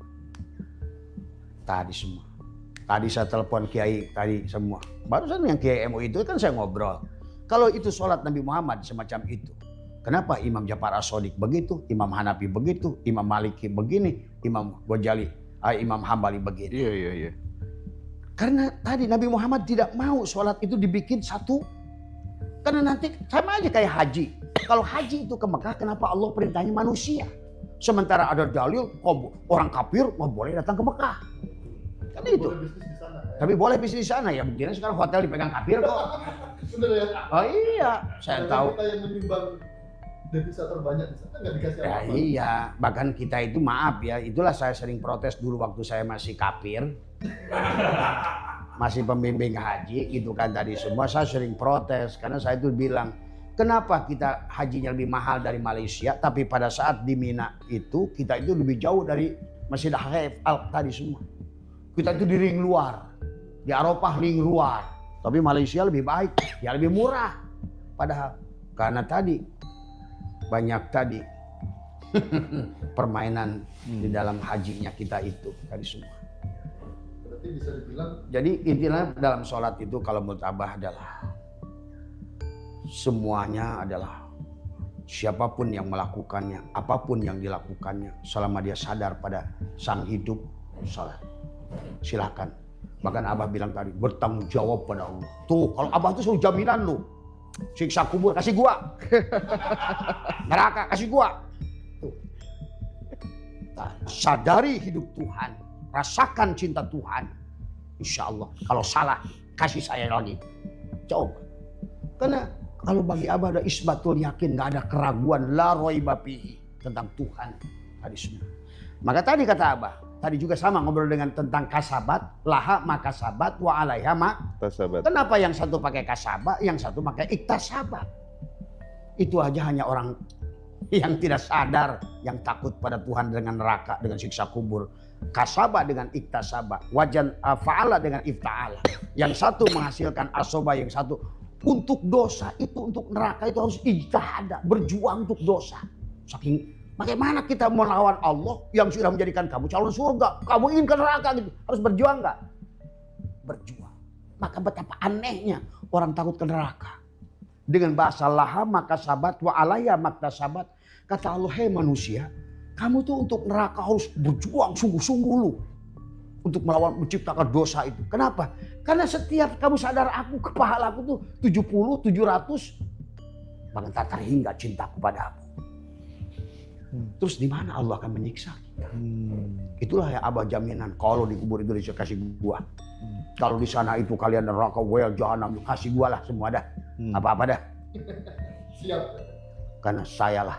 Tadi semua. Tadi saya telepon Kiai tadi semua. Barusan yang Kiai MUI itu kan saya ngobrol. Kalau itu sholat Nabi Muhammad semacam itu. Kenapa Imam Ja'far As-Shadiq begitu, Imam Hanafi begitu, Imam Maliki begini, Imam Ghazali, Imam Hambali begini. Iya. Karena tadi Nabi Muhammad tidak mau sholat itu dibikin satu. Karena nanti sama aja kayak haji. Kalau haji itu ke Mekah, kenapa Allah perintahnya manusia? Sementara ada dalil orang kafir nggak boleh datang ke Mekah. Kan itu. Tapi boleh bisnis di sana ya. Buktinya sekarang hotel dipegang kafir kok. Bener ya? Oh iya, saya tahu. Kita yang menyumbang devisa terbanyak di sana nggak dikasih Ya apa-apa. iya, bahkan kita itu maaf ya, itulah saya sering protes dulu waktu saya masih kafir. Masih pembimbing haji gitu kan tadi semua, saya sering protes karena saya itu bilang, kenapa kita hajinya lebih mahal dari Malaysia, tapi pada saat di Mina itu kita itu lebih jauh dari Masjid Al tadi semua. Kita itu di ring luar, di Arafah ring luar, tapi Malaysia lebih baik, ya lebih murah. Padahal karena tadi banyak tadi permainan di dalam hajinya kita itu tadi semua. Berarti bisa dibilang Jadi intinya dalam sholat itu kalau menurut Abah adalah semuanya adalah siapapun yang melakukannya, apapun yang dilakukannya, selama dia sadar pada sang hidup, sholat. Silakan. Bahkan Abah bilang tadi bertanggung jawab pada Allah. Tuh kalau Abah itu selalu jaminan lu. Siksa kubur kasih gua. Neraka kasih gua. Tuh. Sadari hidup Tuhan. Rasakan cinta Tuhan. Insya Allah. Kalau salah, kasih saya lagi. Coba. Karena kalau bagi Abah ada isbatul yakin. Gak ada keraguan. La roiba fihi. Tentang Tuhan. Tadi semua. Maka tadi kata Abah. Tadi juga sama ngobrol dengan tentang kasabat. Laha makasabat wa alaiha Tasabat. Kenapa yang satu pakai kasabah, yang satu pakai iktasabat? Itu aja hanya orang yang tidak sadar, yang takut pada Tuhan dengan neraka, dengan siksa kubur. Kasabah dengan iktasabah, wajan fa'ala dengan ifta'ala. Yang satu menghasilkan asoba, yang satu untuk dosa itu, untuk neraka itu harus ijtihad, berjuang untuk dosa. Saking bagaimana kita melawan Allah yang sudah menjadikan kamu calon surga, kamu ingin ke neraka gitu, harus berjuang nggak? Berjuang. Maka betapa anehnya orang takut ke neraka. Dengan bahasa laha maka sabat wa alaya makta sabat. Kata Allah, hei manusia, kamu tuh untuk neraka harus berjuang sungguh-sungguh lu. Untuk melawan, menciptakan dosa itu. Kenapa? Karena setiap kamu sadar aku, kepala aku tuh 70, 700. Bahkan tak terhingga cintaku padamu. Terus di mana Allah akan menyiksa kita? Itulah yang Abah jaminan. Kalau di kubur itu dikasih gua. Kalau di sana itu kalian neraka, well jahanam, kasih gua lah semua dah. Apa-apa dah. siap. Karena sayalah.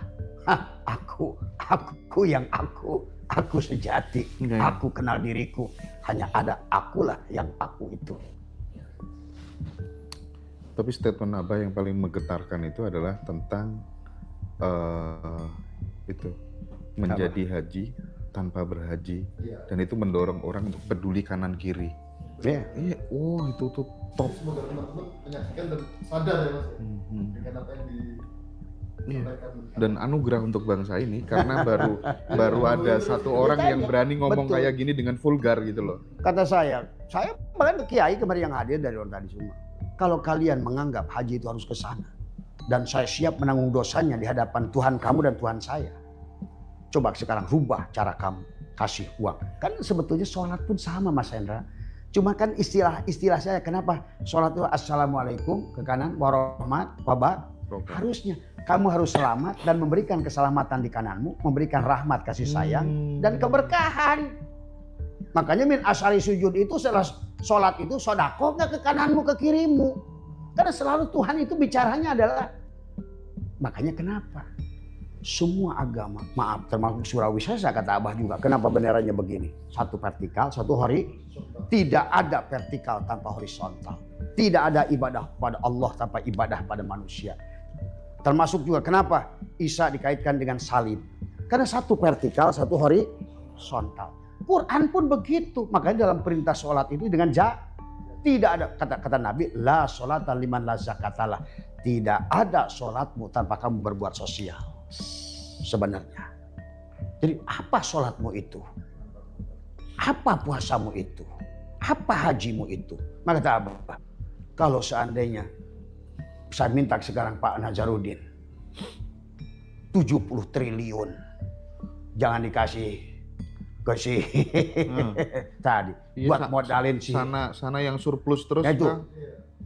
Aku yang aku sejati. Aku kenal diriku. Hanya ada akulah yang aku itu. Tapi statement Abah yang paling menggetarkan itu adalah tentang itu menjadi haji tanpa berhaji, dan itu mendorong orang untuk peduli kanan kiri. Iya, oh itu tuh top. Semoga teman-teman menyaksikan dan sadar ya Mas dengan apa yang disampaikan. Dan anugerah untuk bangsa ini karena baru ada satu orang yang berani ngomong kayak gini dengan vulgar gitu loh. Kata saya bahkan kiai kemarin yang hadir dari orang tadi semua. Kalau kalian menganggap haji itu harus ke sana, dan saya siap menanggung dosanya di hadapan Tuhan kamu dan Tuhan saya. Coba sekarang rubah cara kamu, kasih uang. Kan sebetulnya sholat pun sama Mas Hendra. Cuma kan istilah saya kenapa sholat itu assalamualaikum ke kanan, warahmat, wabah Harusnya kamu harus selamat dan memberikan keselamatan di kananmu, memberikan rahmat, kasih sayang dan keberkahan. Makanya min asari sujud itu setelah sholat itu sodako nggak ke kananmu, ke kirimu. Karena selalu Tuhan itu bicaranya adalah, makanya kenapa semua agama, maaf termasuk Surawisesa kata Abah juga, kenapa benderanya begini? Satu vertikal, satu tidak ada vertikal tanpa horizontal. Tidak ada ibadah pada Allah tanpa ibadah pada manusia. Termasuk juga kenapa Isa dikaitkan dengan salib. Karena satu vertikal, satu horizontal. Quran pun begitu. Makanya dalam perintah sholat itu dengan tidak ada kata Nabi la sholata liman la zakatalah. Tidak ada sholatmu tanpa kamu berbuat sosial. Sebenarnya. Jadi apa sholatmu itu? Apa puasamu itu? Apa hajimu itu? Maka kata Abah, kalau seandainya saya minta sekarang Pak Nazarudin 70 triliun jangan dikasih tadi buat modalin sih sana yang surplus terus itu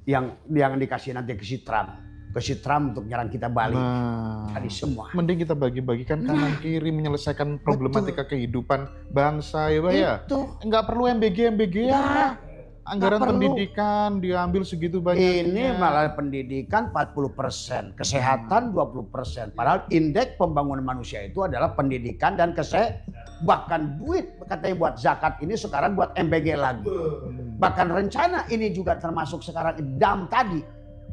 yang dikasih nanti ke si Trump untuk nyerang kita balik. Tadi semua mending kita bagi-bagikan kanan kiri menyelesaikan problematika kehidupan bangsa ya Pak ya. Nggak perlu MBG ya. Anggaran pendidikan diambil segitu banyaknya. Ini malah pendidikan 40%, kesehatan 20%. Padahal indeks pembangunan manusia itu adalah pendidikan dan bahkan duit katanya buat zakat ini sekarang buat MBG lagi. Bahkan rencana ini juga termasuk sekarang dam tadi.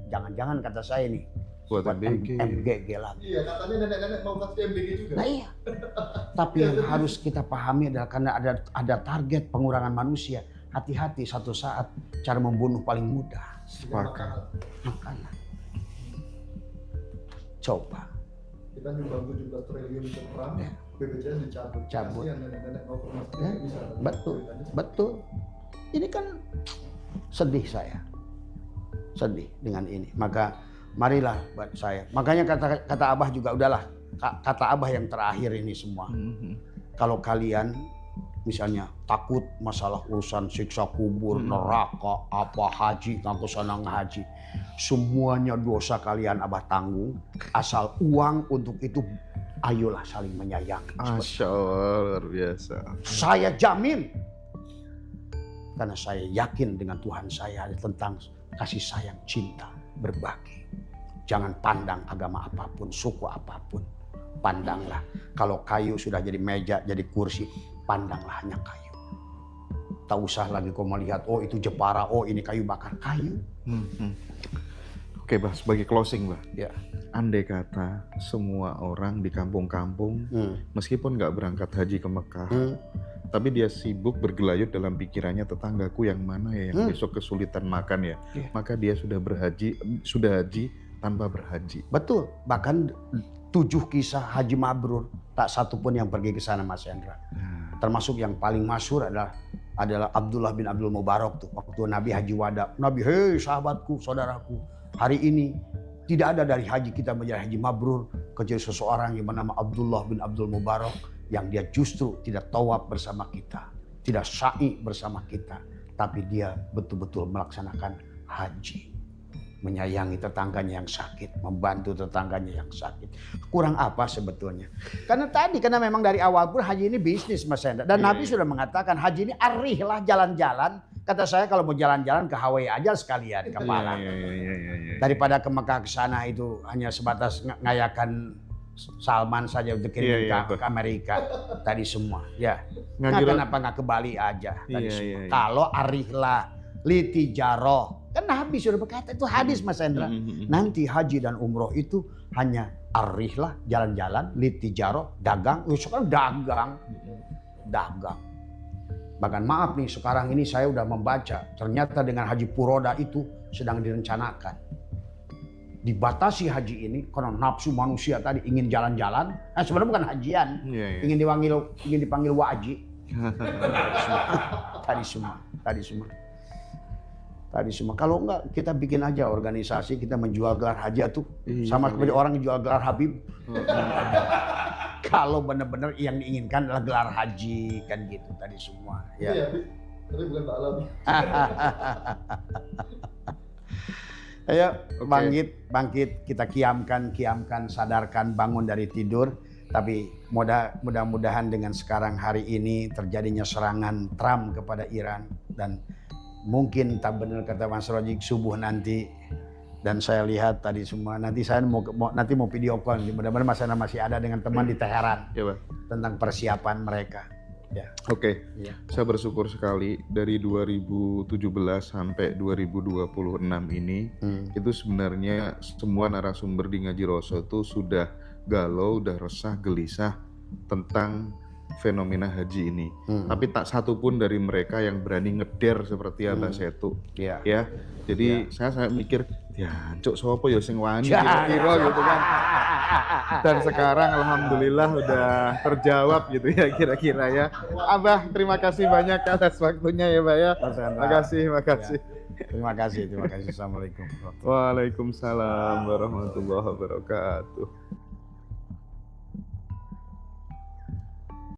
Jangan-jangan kata saya nih buat MBG lagi. Iya, katanya nenek-nenek mau kasih MBG juga. Nah iya. Tapi yang harus kita pahami adalah karena ada target pengurangan manusia. Hati-hati satu saat cara membunuh paling mudah. Sepakat. Makanan. Coba. Kita nyumbang 17 triliun ke perang, BPJS dicabut. Cabut. Nenek-nenek mau ke rumah sakit bisa. Betul. Ini kan sedih saya. Sedih dengan ini. Maka marilah buat saya. Makanya kata Abah juga udahlah. Kata Abah yang terakhir ini semua. Kalau kalian misalnya takut masalah urusan siksa kubur, neraka, apa haji, ngaku senang haji. Semuanya dosa kalian Abah tanggung. Asal uang untuk itu, ayolah saling menyayangi. Masya Allah, luar biasa. Saya jamin. Karena saya yakin dengan Tuhan saya tentang kasih sayang, cinta, berbagi. Jangan pandang agama apapun, suku apapun. Pandanglah. Kalau kayu sudah jadi meja, jadi kursi, pandanglah hanya kayu. Tak usah lagi kau melihat, oh itu Jepara, oh ini kayu bakar. Kayu. Oke Bah, sebagai closing Bah. Ya. Andai kata semua orang di kampung-kampung, meskipun nggak berangkat haji ke Mekah, tapi dia sibuk bergelayut dalam pikirannya tetanggaku yang mana ya yang besok kesulitan makan ya. Maka dia sudah haji tanpa berhaji. Betul. Bahkan 7 kisah haji mabrur, tak satu pun yang pergi ke sana Mas Hendra. Termasuk yang paling masyhur adalah Abdullah bin Abdul Mubarak tuh. Waktu Nabi haji wada. Nabi, hei sahabatku, saudaraku. Hari ini tidak ada dari haji kita menjadi haji mabrur kecuali seseorang yang bernama Abdullah bin Abdul Mubarak yang dia justru tidak tawaf bersama kita, tidak sa'i bersama kita, tapi dia betul-betul melaksanakan haji. Menyayangi tetangganya yang sakit, membantu tetangganya yang sakit. Kurang apa sebetulnya? Karena memang dari awal pun haji ini bisnis Mas Hendra. Dan Nabi sudah mengatakan haji ini arihlah jalan-jalan. Kata saya kalau mau jalan-jalan ke Hawaii aja sekalian ke Malang. Daripada ke Mekah ke sana itu hanya sebatas ngayakan Salman saja untuk kirim ke Amerika. Tadi semua. Ya. Kenapa nggak ke Bali aja? Tadi semua. Kalau arihlah litijaroh. Kan Nabi sudah berkata itu hadis Mas Hendra. Nanti haji dan umroh itu hanya arihlah jalan-jalan, litijaroh, dagang. Sekarang dagang. Bahkan maaf nih sekarang ini saya udah membaca. Ternyata dengan haji Puroda itu sedang direncanakan. Dibatasi haji ini karena nafsu manusia tadi ingin jalan-jalan. Sebenarnya bukan hajian. Ingin dipanggil wajib. Tadi semua. Kalau enggak kita bikin aja organisasi, kita menjual gelar haji tuh sama seperti orang jual gelar Habib. Kalau benar-benar yang diinginkan adalah gelar haji kan gitu tadi semua. Ya. Iya, tapi bukan Pak Alam. Ayo bangkit, kita kiamkan, sadarkan, bangun dari tidur. Tapi mudah-mudahan dengan sekarang hari ini terjadinya serangan Trump kepada Iran, dan mungkin tak benar kata Mas Rojik, subuh nanti, dan saya lihat tadi semua, nanti saya mau video call, mudah-mudahan Mas Hendra masih ada dengan teman di Teheran tentang persiapan mereka. Ya. Oke. Saya bersyukur sekali dari 2017 sampai 2026 ini itu sebenarnya semua narasumber di Ngaji Roso itu sudah galau, udah resah, gelisah tentang fenomena haji ini. Tapi tak satu pun dari mereka yang berani ngeder seperti Abah Setu. Ya. Jadi saya mikir, ya cuk sopo ya sing wani kira-kira gitu kan. Dan sekarang alhamdulillah udah terjawab gitu ya kira-kira ya. Abah, terima kasih banyak atas waktunya ya, Pak ya. Terima kasih. Terima kasih. Assalamualaikum. Waalaikumsalam warahmatullahi wabarakatuh.